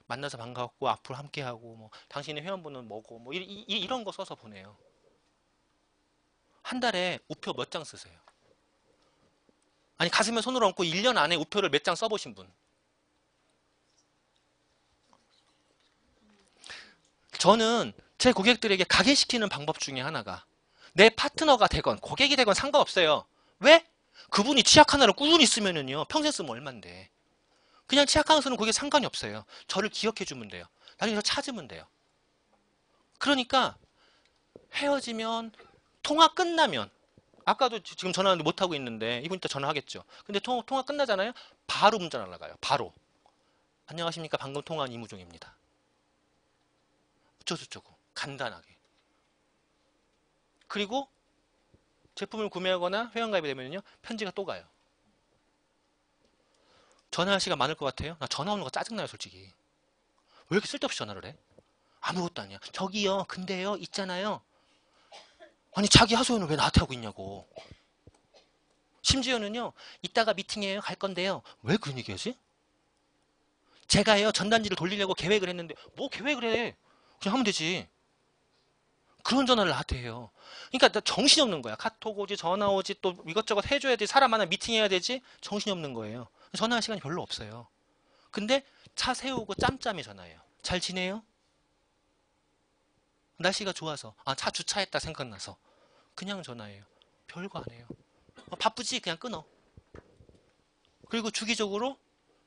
만나서 반가웠고 앞으로 함께하고 뭐 당신의 회원번호는 뭐고 뭐 이런 거 써서 보내요. 한 달에 우표 몇 장 쓰세요? 아니 가슴에 손을 얹고 1년 안에 우표를 몇 장 써보신 분? 저는 제 고객들에게 각인시키는 방법 중에 하나가 내 파트너가 되건 고객이 되건 상관없어요. 왜? 그분이 치약 하나를 꾸준히 쓰면은요 평생 쓰면 얼만데. 그냥 치약 하나 쓰는 고객 상관이 없어요. 저를 기억해 주면 돼요. 나중에 저 찾으면 돼요. 그러니까 헤어지면 통화 끝나면 아까도 지금 전화 못하고 있는데 이분 이따 전화하겠죠. 근데 통화 끝나잖아요. 바로 문자 날라가요. 바로. 안녕하십니까. 방금 통화한 이무종입니다. 어쩌고저쩌고 간단하게. 그리고 제품을 구매하거나 회원가입이 되면요 편지가 또 가요. 전화할 시간 많을 것 같아요? 나 전화 오는 거 짜증나요 솔직히. 왜 이렇게 쓸데없이 전화를 해? 아무것도 아니야. 저기요 근데요 있잖아요. 아니 자기 하소연을 왜 나한테 하고 있냐고. 심지어는요 이따가 미팅해요 갈 건데요. 왜 그런 얘기하지? 제가요 전단지를 돌리려고 계획을 했는데 뭐 계획을 해. 그냥 하면 되지. 그런 전화를 나한테 해요. 그러니까 나 정신이 없는 거야. 카톡 오지 전화 오지 또 이것저것 해줘야 돼. 사람 하나 미팅해야 되지. 정신이 없는 거예요. 전화할 시간이 별로 없어요. 근데 차 세우고 짬짬이 전화해요. 잘 지내요? 날씨가 좋아서. 아, 차 주차했다 생각나서. 그냥 전화해요. 별거 안 해요. 바쁘지? 그냥 끊어. 그리고 주기적으로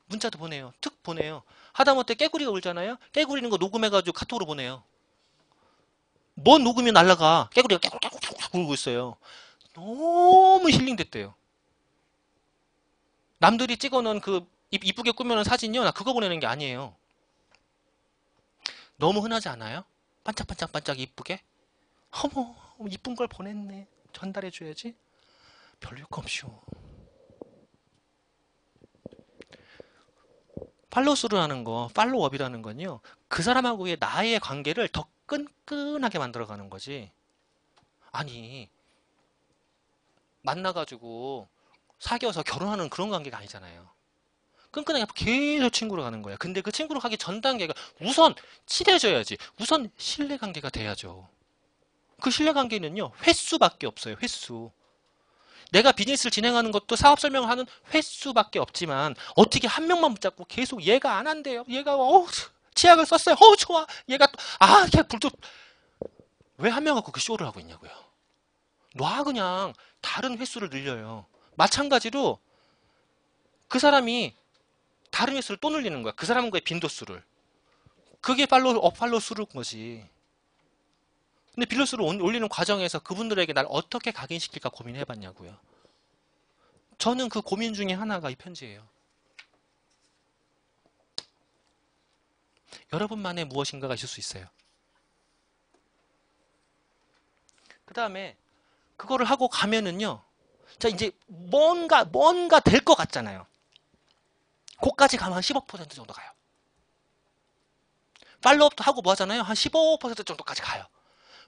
문자도 보내요. 툭 보내요. 하다못해 깨구리가 울잖아요. 깨구리는 거 녹음해가지고 카톡으로 보내요. 뭔 녹음이 날라가. 깨구리가 깨구리깨구리 울고 있어요. 너무 힐링됐대요. 남들이 찍어놓은 그 이쁘게 꾸며놓은 사진이요. 나 그거 보내는 게 아니에요. 너무 흔하지 않아요? 반짝반짝반짝 이쁘게? 어머 이쁜 걸 보냈네. 전달해줘야지. 별 효과 없이요. 팔로우스루라는 거, 팔로우업이라는 건요. 그 사람하고의 나의 관계를 더 끈끈하게 만들어가는 거지. 아니 만나가지고 사귀어서 결혼하는 그런 관계가 아니잖아요. 끈끈하게 계속 친구로 가는 거야. 근데 그 친구로 가기 전 단계가 우선 친해져야지. 우선 신뢰관계가 돼야죠. 그 신뢰관계는요. 횟수밖에 없어요. 횟수. 내가 비즈니스를 진행하는 것도 사업 설명을 하는 횟수밖에 없지만 어떻게 한 명만 붙잡고 계속 얘가 안 한대요. 얘가 치약을 썼어요. 좋아. 얘가 걔 불도 왜 한 명 갖고 그 쇼를 하고 있냐고요. 놔 그냥 다른 횟수를 늘려요. 마찬가지로 그 사람이 다른 횟수를 또 늘리는 거야. 그 사람과의 빈도수를. 그게 팔로우 수를 거지. 근데 빈도수를 올리는 과정에서 그분들에게 날 어떻게 각인시킬까 고민해봤냐고요. 저는 그 고민 중에 하나가 이 편지예요. 여러분만의 무엇인가가 있을 수 있어요. 그 다음에 그거를 하고 가면은요. 자 이제 뭔가 될 것 같잖아요. 거기까지 가면 한 15% 정도 가요. 팔로우업도 하고 뭐 하잖아요. 한 15% 정도까지 가요.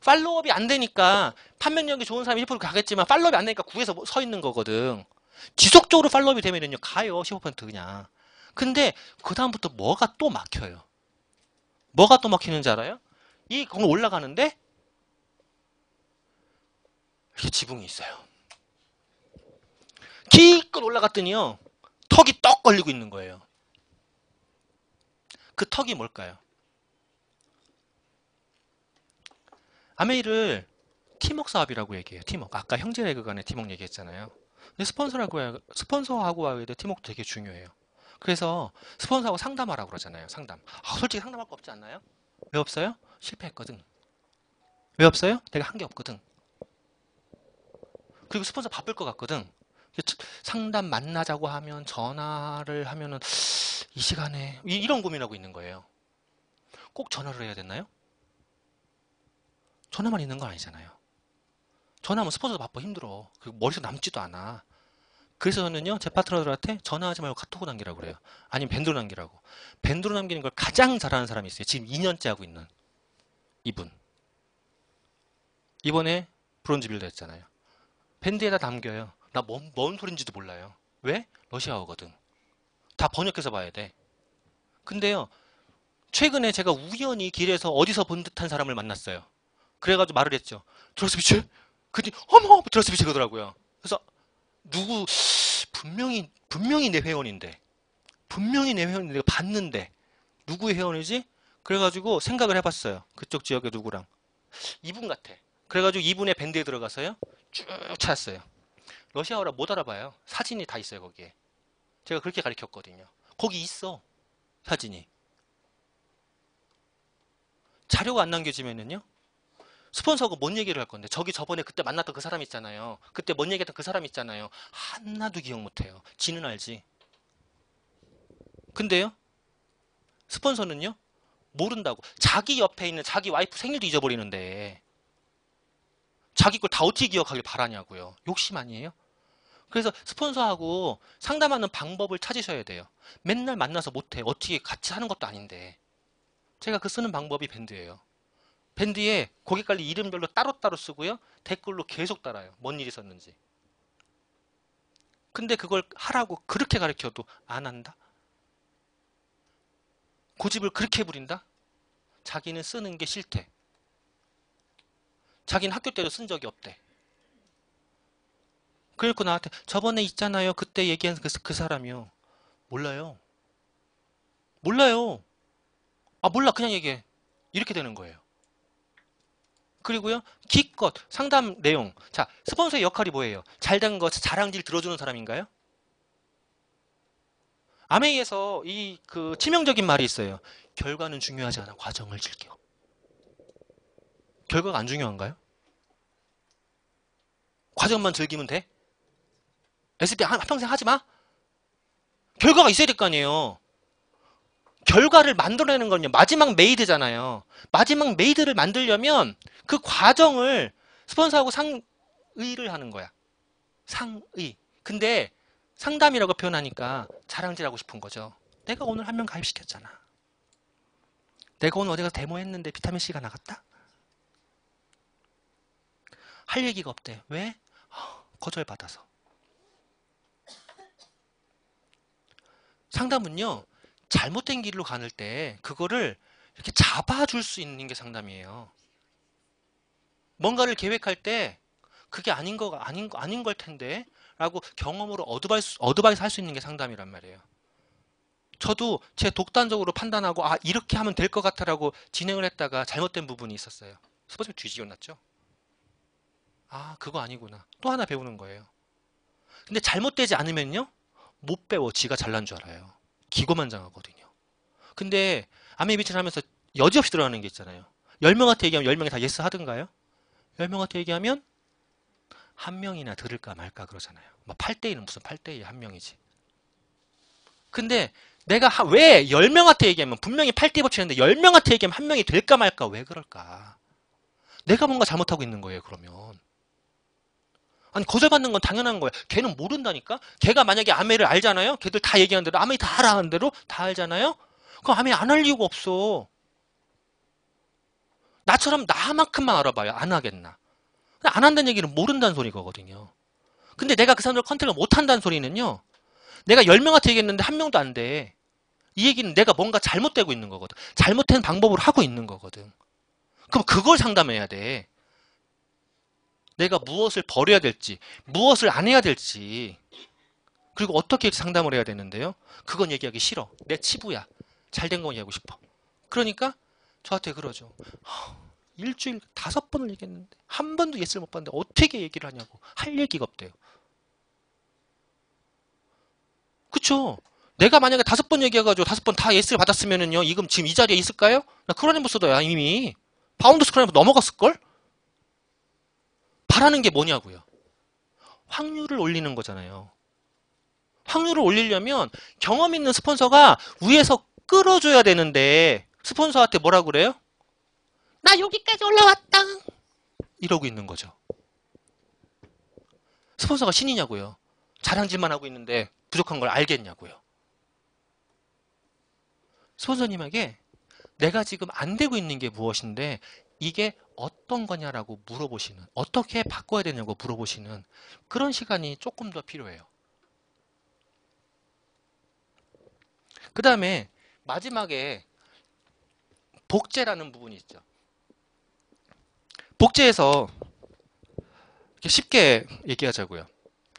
팔로우업이 안 되니까 판매력이 좋은 사람이 1% 가겠지만 팔로우업이 안 되니까 구에서 서 있는 거거든. 지속적으로 팔로우업이 되면은요. 가요. 15% 그냥. 근데 그 다음부터 뭐가 또 막혀요. 뭐가 또 막히는지 알아요? 이 건물 올라가는데 이렇게 지붕이 있어요. 기껏 올라갔더니요. 턱이 떡 걸리고 있는 거예요. 그 턱이 뭘까요? 아메이를 팀워크 사업이라고 얘기해요. 팀워크. 아까 형제레그 간의 팀워크 얘기했잖아요. 근데 스폰서하고 하기도 팀워크 되게 중요해요. 그래서 스폰서하고 상담하라고 그러잖아요. 상담. 솔직히 상담할 거 없지 않나요? 왜 없어요? 실패했거든. 왜 없어요? 내가 한 게 없거든. 그리고 스폰서 바쁠 것 같거든. 상담 만나자고 하면 전화를 하면은 이 시간에 이런 고민하고 있는 거예요. 꼭 전화를 해야 되나요? 전화만 있는 건 아니잖아요. 전화하면 스폰서도 바빠 힘들어. 그리고 머릿속에 남지도 않아. 그래서 저는요, 제 파트너들한테 전화하지 말고 카톡으로 남기라고 그래요. 아니면 밴드로 남기라고. 밴드로 남기는 걸 가장 잘하는 사람이 있어요. 지금 2년째 하고 있는 이분. 이번에 브론즈 빌더 했잖아요. 밴드에다 남겨요. 나 뭔 소린지도 몰라요. 왜? 러시아어거든. 다 번역해서 봐야 돼. 근데요, 최근에 제가 우연히 길에서 어디서 본 듯한 사람을 만났어요. 그래가지고 말을 했죠. 드러스비치? 그랬더니 어머! 드러스비치 그러더라고요. 그래서 누구 분명히 내 회원인데 내가 봤는데 누구의 회원이지? 그래가지고 생각을 해봤어요. 그쪽 지역에 누구랑 이분 같아. 그래가지고 이분의 밴드에 들어가서요 쭉 찾았어요. 러시아어라 못 알아봐요. 사진이 다 있어요 거기에. 제가 그렇게 가르쳤거든요. 거기 있어 사진이. 자료가 안 남겨지면은요 스폰서하고 뭔 얘기를 할 건데 저기 저번에 그때 만났던 그 사람 있잖아요. 그때 뭔 얘기했던 그 사람 있잖아요. 하나도 기억 못해요. 지는 알지. 근데요 스폰서는요 모른다고. 자기 옆에 있는 자기 와이프 생일도 잊어버리는데 자기 걸 다 어떻게 기억하길 바라냐고요. 욕심 아니에요? 그래서 스폰서하고 상담하는 방법을 찾으셔야 돼요. 맨날 만나서 못해. 어떻게 같이 하는 것도 아닌데. 제가 그 쓰는 방법이 밴드예요. 밴드에 고객 관리 이름별로 따로따로 쓰고요. 댓글로 계속 달아요. 뭔 일이 있었는지. 근데 그걸 하라고 그렇게 가르쳐도 안 한다? 고집을 그렇게 부린다? 자기는 쓰는 게 싫대. 자기는 학교 때도 쓴 적이 없대. 그래서 나한테 저번에 있잖아요. 그때 얘기한 그 사람이요. 몰라요. 몰라요. 몰라. 그냥 얘기해. 이렇게 되는 거예요. 그리고요. 기껏 상담 내용. 자, 스폰서의 역할이 뭐예요? 잘된 거 자랑질 들어주는 사람인가요? 아메이에서 그 치명적인 말이 있어요. 결과는 중요하지 않아. 과정을 즐겨. 결과가 안 중요한가요? 과정만 즐기면 돼? SB 한평생 하지 마? 결과가 있어야 될 거 아니에요. 결과를 만들어내는 건요. 마지막 메이드잖아요. 마지막 메이드를 만들려면 그 과정을 스폰서하고 상의를 하는 거야. 상의. 근데 상담이라고 표현하니까 자랑질하고 싶은 거죠. 내가 오늘 한 명 가입시켰잖아. 내가 오늘 어디 가서 데모했는데 비타민C가 나갔다? 할 얘기가 없대. 왜? 거절받아서. 상담은요. 잘못된 길로 가는 때 그거를 이렇게 잡아줄 수 있는 게 상담이에요. 뭔가를 계획할 때 그게 아닌 걸 텐데 라고 경험으로 어드바이스 할 수 있는 게 상담이란 말이에요. 저도 제 독단적으로 판단하고 이렇게 하면 될 것 같아라고 진행을 했다가 잘못된 부분이 있었어요. 스포츠가 뒤지고 났죠. 그거 아니구나. 또 하나 배우는 거예요. 근데 잘못되지 않으면요. 못 배워. 지가 잘난 줄 알아요. 기고만장하거든요. 근데 아메이비치를 하면서 여지없이 들어가는 게 있잖아요. 10명한테 얘기하면 10명이 다 예스 하든가요? 10명한테 얘기하면 한 명이나 들을까 말까 그러잖아요. 8대1은 무슨 8대1 한 명이지. 근데 내가 왜 10명한테 얘기하면 분명히 8대2 버치는데 10명한테 얘기하면 한 명이 될까 말까 왜 그럴까? 내가 뭔가 잘못하고 있는 거예요 그러면. 아니 거절받는 건 당연한 거야. 걔는 모른다니까. 걔가 만약에 아메이를 알잖아요. 걔들 다 얘기하는 대로 아메이 다 알아하는 대로 다 알잖아요. 그럼 아메이 안 할 이유가 없어. 나처럼 나만큼만 알아봐요. 안 하겠나. 안 한다는 얘기는 모른다는 소리거든요. 근데 내가 그 사람들 컨택을 못 한다는 소리는요. 내가 10명한테 얘기했는데 한 명도 안 돼. 이 얘기는 내가 뭔가 잘못되고 있는 거거든. 잘못된 방법으로 하고 있는 거거든. 그럼 그걸 상담해야 돼. 내가 무엇을 버려야 될지, 무엇을 안 해야 될지, 그리고 어떻게 상담을 해야 되는데요. 그건 얘기하기 싫어. 내 치부야. 잘된 거 얘기하고 싶어. 그러니까 저한테 그러죠. 일주일 5번을 얘기했는데 한 번도 예스를 못 봤는데 어떻게 얘기를 하냐고. 할 얘기가 없대요. 그쵸? 내가 만약에 5번 얘기해가지고 5번 다 예스를 받았으면은요, 지금 이 자리에 있을까요? 나 크로네모 쓰더야, 이미. 바운더스 크로네모 넘어갔을걸? 바라는 게 뭐냐고요? 확률을 올리는 거잖아요. 확률을 올리려면 경험 있는 스폰서가 위에서 끌어줘야 되는데, 스폰서한테 뭐라 그래요? 나 여기까지 올라왔다! 이러고 있는 거죠. 스폰서가 신이냐고요. 자랑질만 하고 있는데 부족한 걸 알겠냐고요. 스폰서님에게 내가 지금 안 되고 있는 게 무엇인데 이게 어떤 거냐라고 물어보시는, 어떻게 바꿔야 되냐고 물어보시는 그런 시간이 조금 더 필요해요. 그 다음에 마지막에 복제라는 부분이 있죠. 복제에서 이렇게 쉽게 얘기하자고요.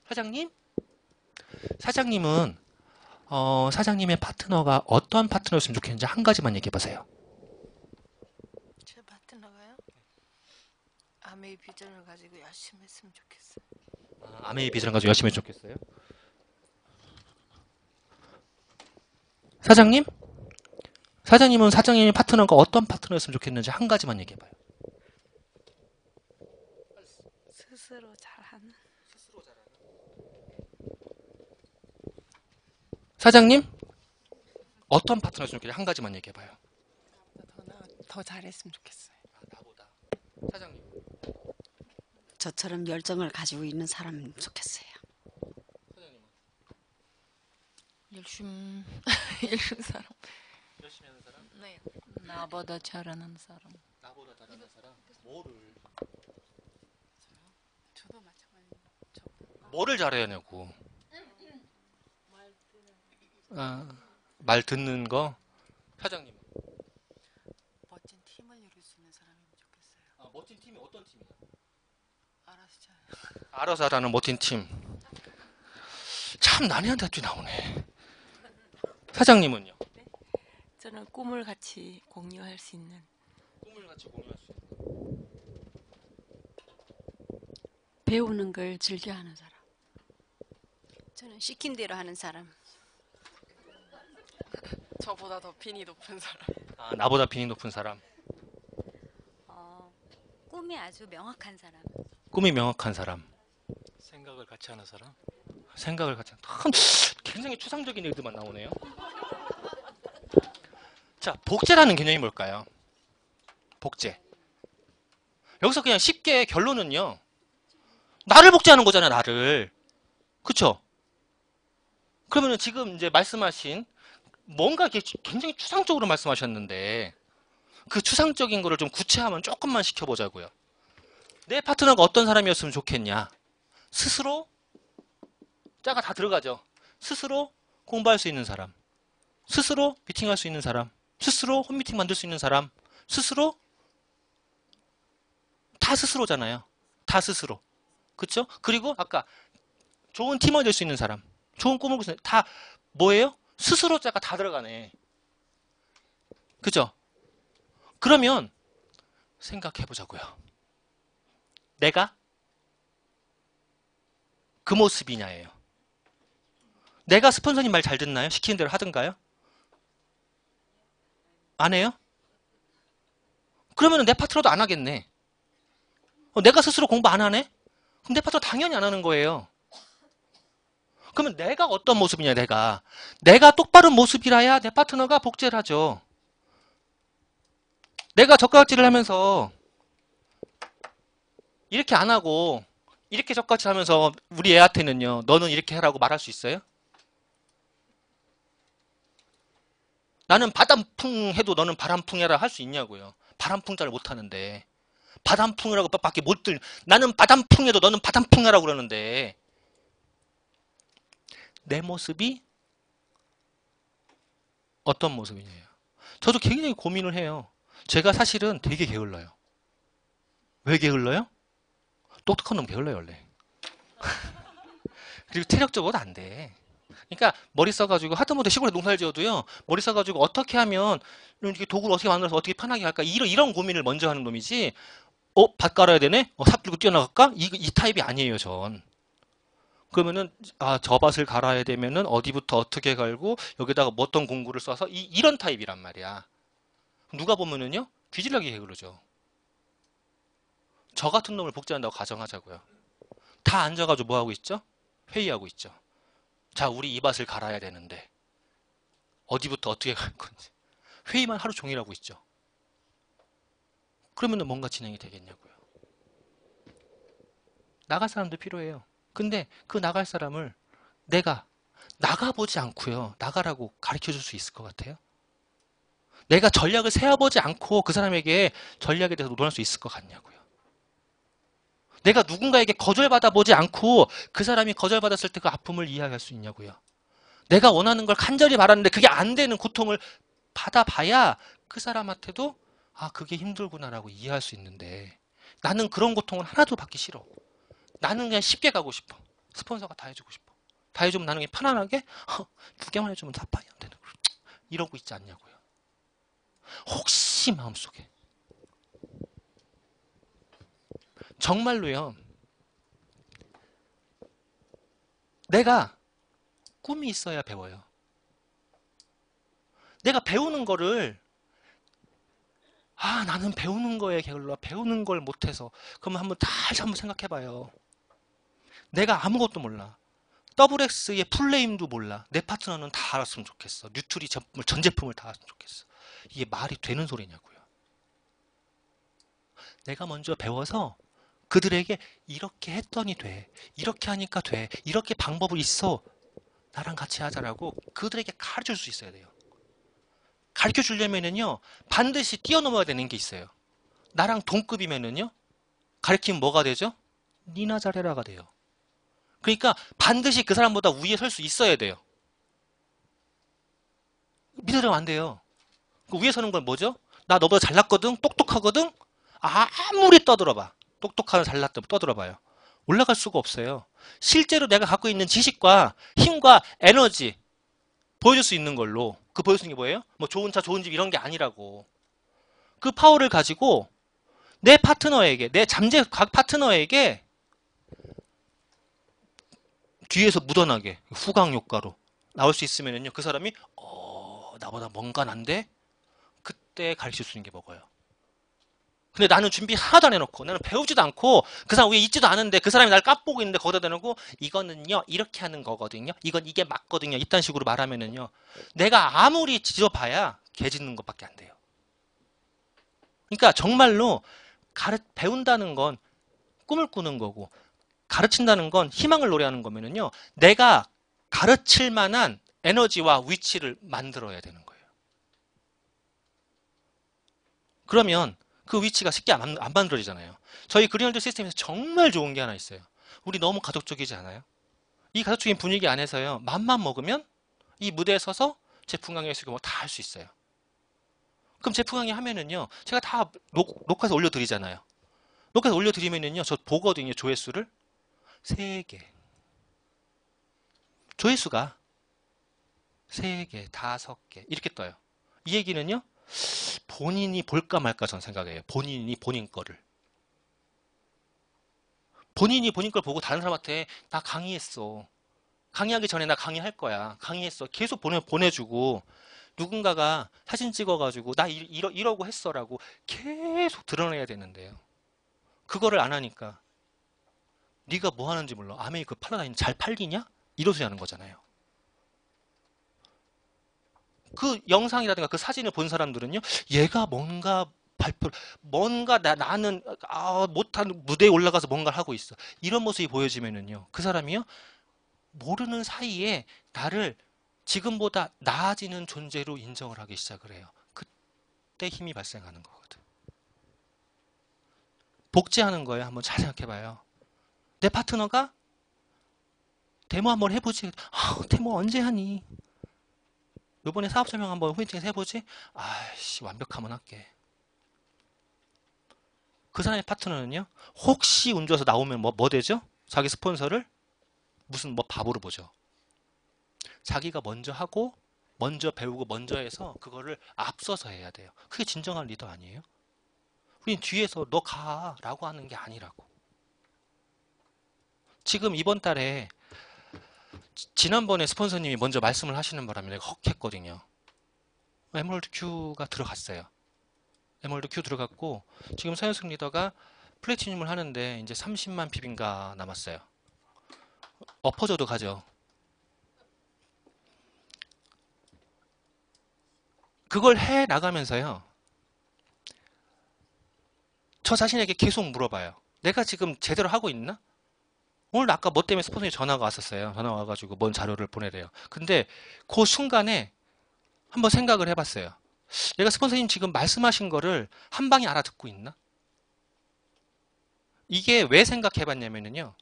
사장님은 사장님의 파트너가 어떤 파트너였으면 좋겠는지 한 가지만 얘기해 보세요. 제 파트너가요? 아메이 비전을 가지고 열심히 했으면 좋겠어요. 아메이 비전을 가지고 열심히 했으면 좋겠어요. 사장님은 사장님의 파트너가 어떤 파트너였으면 좋겠는지 한 가지만 얘기해 봐요. 스스로 잘하는. 사장님 어떤 파트너였으면 좋겠는지 한 가지만 얘기해 봐요. 더 잘했으면 좋겠어요. 나보다. 사장님. 저처럼 열정을 가지고 있는 사람이면 좋겠어요. 사장님은 열심히 열심히 사람. 열심히 하는 사람? 네. 나보다 잘하는 사람. 나보다 잘하는 사람? 뭐를? 저도 마찬가지예요. 뭐를 잘해야 하냐고. 말 듣는 거? 사장님. 멋진 팀을 이룰 수 있는 사람이면 좋겠어요. 멋진 팀이 어떤 팀이야? 알아서 잘. 알아서 하라는 멋진 팀. 참 난해한 답이 나오네. 사장님은요? 저는 꿈을 같이 공유할 수 있는. 꿈을 같이 공유할 수 있는. 배우는 걸 즐겨하는 사람. 저는 시킨 대로 하는 사람. 저보다 더 빈이 높은 사람. 나보다 빈이 높은 사람. 꿈이 아주 명확한 사람. 꿈이 명확한 사람. 생각을 같이 하는 사람? 생각을 같이 굉장히 추상적인 얘기들만 나오네요. 자, 복제라는 개념이 뭘까요? 복제. 여기서 그냥 쉽게 결론은요. 나를 복제하는 거잖아, 나를. 그쵸? 그러면은 지금 이제 말씀하신 뭔가 이렇게 굉장히 추상적으로 말씀하셨는데 그 추상적인 거를 좀 구체화만 조금만 시켜보자고요. 내 파트너가 어떤 사람이었으면 좋겠냐? 스스로 자가 다 들어가죠. 스스로 공부할 수 있는 사람, 스스로 미팅할 수 있는 사람, 스스로 홈미팅 만들 수 있는 사람, 스스로 다 스스로잖아요. 다 스스로. 그쵸? 그리고 아까 좋은 팀원이 될 수 있는 사람, 좋은 꿈을 꾸는 사람, 다 뭐예요? 스스로 자가 다 들어가네. 그죠? 그러면 생각해 보자고요. 내가 그 모습이냐예요. 내가 스폰서님 말 잘 듣나요? 시키는 대로 하든가요? 안 해요? 그러면 내 파트너도 안 하겠네. 내가 스스로 공부 안 하네? 그럼 내 파트너 당연히 안 하는 거예요. 그러면 내가 어떤 모습이냐, 내가 똑바른 모습이라야 내 파트너가 복제를 하죠. 내가 젓가락질을 하면서 이렇게 안 하고 이렇게 젓가락질 하면서 우리 애한테는요, 너는 이렇게 해라고 말할 수 있어요? 나는 바람풍 해도 너는 바람풍 해라 할 수 있냐고요. 바람풍 잘 못하는데. 바람풍이라고 밖에 못 들. 나는 바람풍 해도 너는 바람풍 해라고 그러는데. 내 모습이 어떤 모습이냐요. 저도 굉장히 고민을 해요. 제가 사실은 되게 게을러요. 왜 게을러요? 똑똑한 놈 게을러요, 원래. 그리고 체력적으로도 안 돼. 그러니까 머리 써가지고 하다못해 시골에 농사를 지어도요. 머리 써가지고 어떻게 하면 이렇게 도구를 어떻게 만들어서 어떻게 편하게 할까 이런 고민을 먼저 하는 놈이지. 밭 깔아야 되네? 삽 들고 뛰어나갈까? 이 타입이 아니에요, 전. 그러면은 저 밭을 갈아야 되면은 어디부터 어떻게 갈고 여기다가 뭐 어떤 공구를 써서 이런 타입이란 말이야. 누가 보면은요 귀질나게 게을르죠. 저 같은 놈을 복제한다고 가정하자고요. 다 앉아가지고 뭐 하고 있죠? 회의하고 있죠. 자, 우리 이 밭을 갈아야 되는데 어디부터 어떻게 갈 건지 회의만 하루 종일 하고 있죠. 그러면 뭔가 진행이 되겠냐고요. 나갈 사람도 필요해요. 근데 그 나갈 사람을 내가 나가보지 않고요. 나가라고 가르쳐줄 수 있을 것 같아요? 내가 전략을 세워보지 않고 그 사람에게 전략에 대해서 논할 수 있을 것 같냐고요. 내가 누군가에게 거절받아보지 않고 그 사람이 거절받았을 때 그 아픔을 이해할 수 있냐고요. 내가 원하는 걸 간절히 바라는데 그게 안 되는 고통을 받아봐야 그 사람한테도 그게 힘들구나라고 이해할 수 있는데 나는 그런 고통을 하나도 받기 싫어. 나는 그냥 쉽게 가고 싶어. 스폰서가 다 해주고 싶어. 다 해주면 나는 그냥 편안하게 2개만 해주면 다 파이 안 되는 거 이러고 있지 않냐고요. 혹시 마음속에 정말로요. 내가 꿈이 있어야 배워요. 내가 배우는 거를 나는 배우는 거에 게을러 배우는 걸 못해서 그러면 다시 한번 생각해봐요. 내가 아무것도 몰라. WX의 풀네임도 몰라. 내 파트너는 다 알았으면 좋겠어. 뉴트리 전 제품을 다 알았으면 좋겠어. 이게 말이 되는 소리냐고요. 내가 먼저 배워서 그들에게 이렇게 했더니 돼. 이렇게 하니까 돼. 이렇게 방법이 있어. 나랑 같이 하자라고 그들에게 가르쳐 줄 수 있어야 돼요. 가르쳐 주려면은요. 반드시 뛰어넘어야 되는 게 있어요. 나랑 동급이면은요. 가르치면 뭐가 되죠? 니나 잘해라가 돼요. 그러니까 반드시 그 사람보다 위에 설 수 있어야 돼요. 믿으려면 안 돼요. 그 위에 서는 건 뭐죠? 나 너보다 잘났거든? 똑똑하거든? 아무리 떠들어봐. 똑똑하고 잘났다 떠들어봐요. 올라갈 수가 없어요. 실제로 내가 갖고 있는 지식과 힘과 에너지 보여줄 수 있는 걸로 그 보여줄 수 있는 게 뭐예요? 뭐 좋은 차, 좋은 집 이런 게 아니라고. 그 파워를 가지고 내 파트너에게, 내 잠재 각 파트너에게 뒤에서 묻어나게 후광 효과로 나올 수 있으면요. 그 사람이 나보다 뭔가 난데? 그때 가르칠 수 있는 게 뭐예요? 근데 나는 준비 하나도 안 해놓고 나는 배우지도 않고 그 사람 위에 있지도 않은데 그 사람이 날 까보고 있는데 거기다 대놓고 이거는요 이렇게 하는 거거든요. 이게 맞거든요. 이딴 식으로 말하면은요. 내가 아무리 지져봐야 개 짖는 것밖에 안 돼요. 그러니까 정말로 배운다는 건 꿈을 꾸는 거고 가르친다는 건 희망을 노래하는 거면은요. 내가 가르칠 만한 에너지와 위치를 만들어야 되는 거예요. 그러면 그 위치가 쉽게 안 만들어지잖아요. 저희 그린월드 시스템에서 정말 좋은 게 하나 있어요. 우리 너무 가족적이지 않아요? 이 가족적인 분위기 안에서요. 맘만 먹으면 이 무대에 서서 제품 강의 뭐 다 할 수 있어요. 그럼 제품 강의 하면은요. 제가 다 녹화해서 올려드리잖아요. 녹화해서 올려드리면은요. 저 보거든요. 조회수를. 3개. 조회수가 3개, 5개 이렇게 떠요. 이 얘기는요. 본인이 볼까 말까 전 생각해요. 본인이 본인 거를. 본인이 본인 걸 보고 다른 사람한테 나 강의했어. 강의하기 전에 나 강의할 거야. 강의했어. 계속 보내주고 누군가가 사진 찍어가지고 나 이러고 했어라고 계속 드러내야 되는데요. 그거를 안 하니까 네가 뭐 하는지 몰라. 아메이 그 팔아다니는 잘 팔리냐? 이러서 하는 거잖아요. 그 영상이라든가 그 사진을 본 사람들은요, 얘가 뭔가 나는 못한 무대에 올라가서 뭔가를 하고 있어. 이런 모습이 보여지면은요, 그 사람이요, 모르는 사이에 나를 지금보다 나아지는 존재로 인정을 하기 시작을 해요. 그때 힘이 발생하는 거거든. 복제하는 거예요. 한번 잘 생각해봐요. 내 파트너가 데모 한번 해보지. 데모 언제 하니? 요번에 사업 설명 한번 후미팅에서 해보지? 아이씨, 완벽하면 할게. 그 사람의 파트너는요, 혹시 운 좋아서 나오면 뭐 되죠? 자기 스폰서를 무슨 뭐 밥으로 보죠. 자기가 먼저 하고, 먼저 배우고, 먼저 해서 그거를 앞서서 해야 돼요. 그게 진정한 리더 아니에요? 우린 뒤에서 너 가 라고 하는 게 아니라고. 지금 이번 달에 지난번에 스폰서님이 먼저 말씀을 하시는 바람에 내가 헉 했거든요. 에메랄드 Q가 들어갔어요. 에메랄드 Q 들어갔고 지금 서현숙 리더가 플래티늄을 하는데 이제 30만 PB인가 남았어요. 엎어져도 가죠. 그걸 해 나가면서요. 저 자신에게 계속 물어봐요. 내가 지금 제대로 하고 있나? 오늘 아까 뭐 때문에 스폰서님 전화가 왔었어요. 전화 와가지고 뭔 자료를 보내래요. 근데 그 순간에 한번 생각을 해봤어요. 내가 스폰서님 지금 말씀하신 거를 한 방에 알아듣고 있나? 이게 왜 생각해봤냐면요.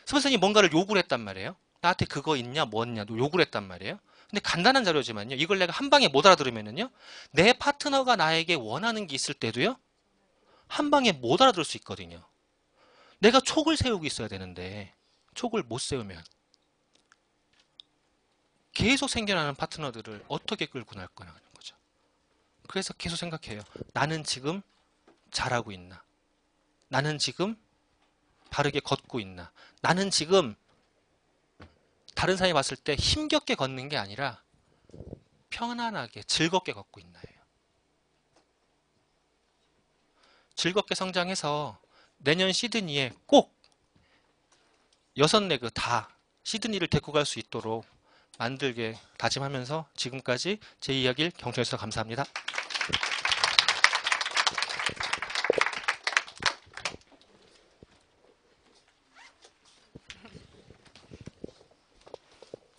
스폰서님 뭔가를 요구를 했단 말이에요. 나한테 그거 있냐, 뭐냐, 요구를 했단 말이에요. 근데 간단한 자료지만요. 이걸 내가 한 방에 못 알아들으면요. 내 파트너가 나에게 원하는 게 있을 때도요. 한 방에 못 알아들을 수 있거든요. 내가 촉을 세우고 있어야 되는데 촉을 못 세우면 계속 생겨나는 파트너들을 어떻게 끌고 날 거냐는 거죠. 그래서 계속 생각해요. 나는 지금 잘하고 있나? 나는 지금 바르게 걷고 있나? 나는 지금 다른 사람이 봤을 때 힘겹게 걷는 게 아니라 편안하게 즐겁게 걷고 있나요? 즐겁게 성장해서 내년 시드니에 꼭 6레그 다 시드니를 데리고 갈 수 있도록 만들게 다짐하면서 지금까지 제 이야기를 경청해 주셔서 감사합니다.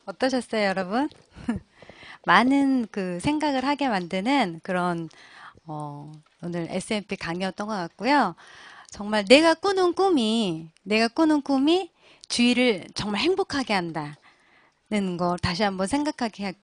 어떠셨어요, 여러분? 많은 그 생각을 하게 만드는 그런 오늘 SMP 강의였던 것 같고요. 정말 내가 꾸는 꿈이 주위를 정말 행복하게 한다는 거 다시 한번 생각하게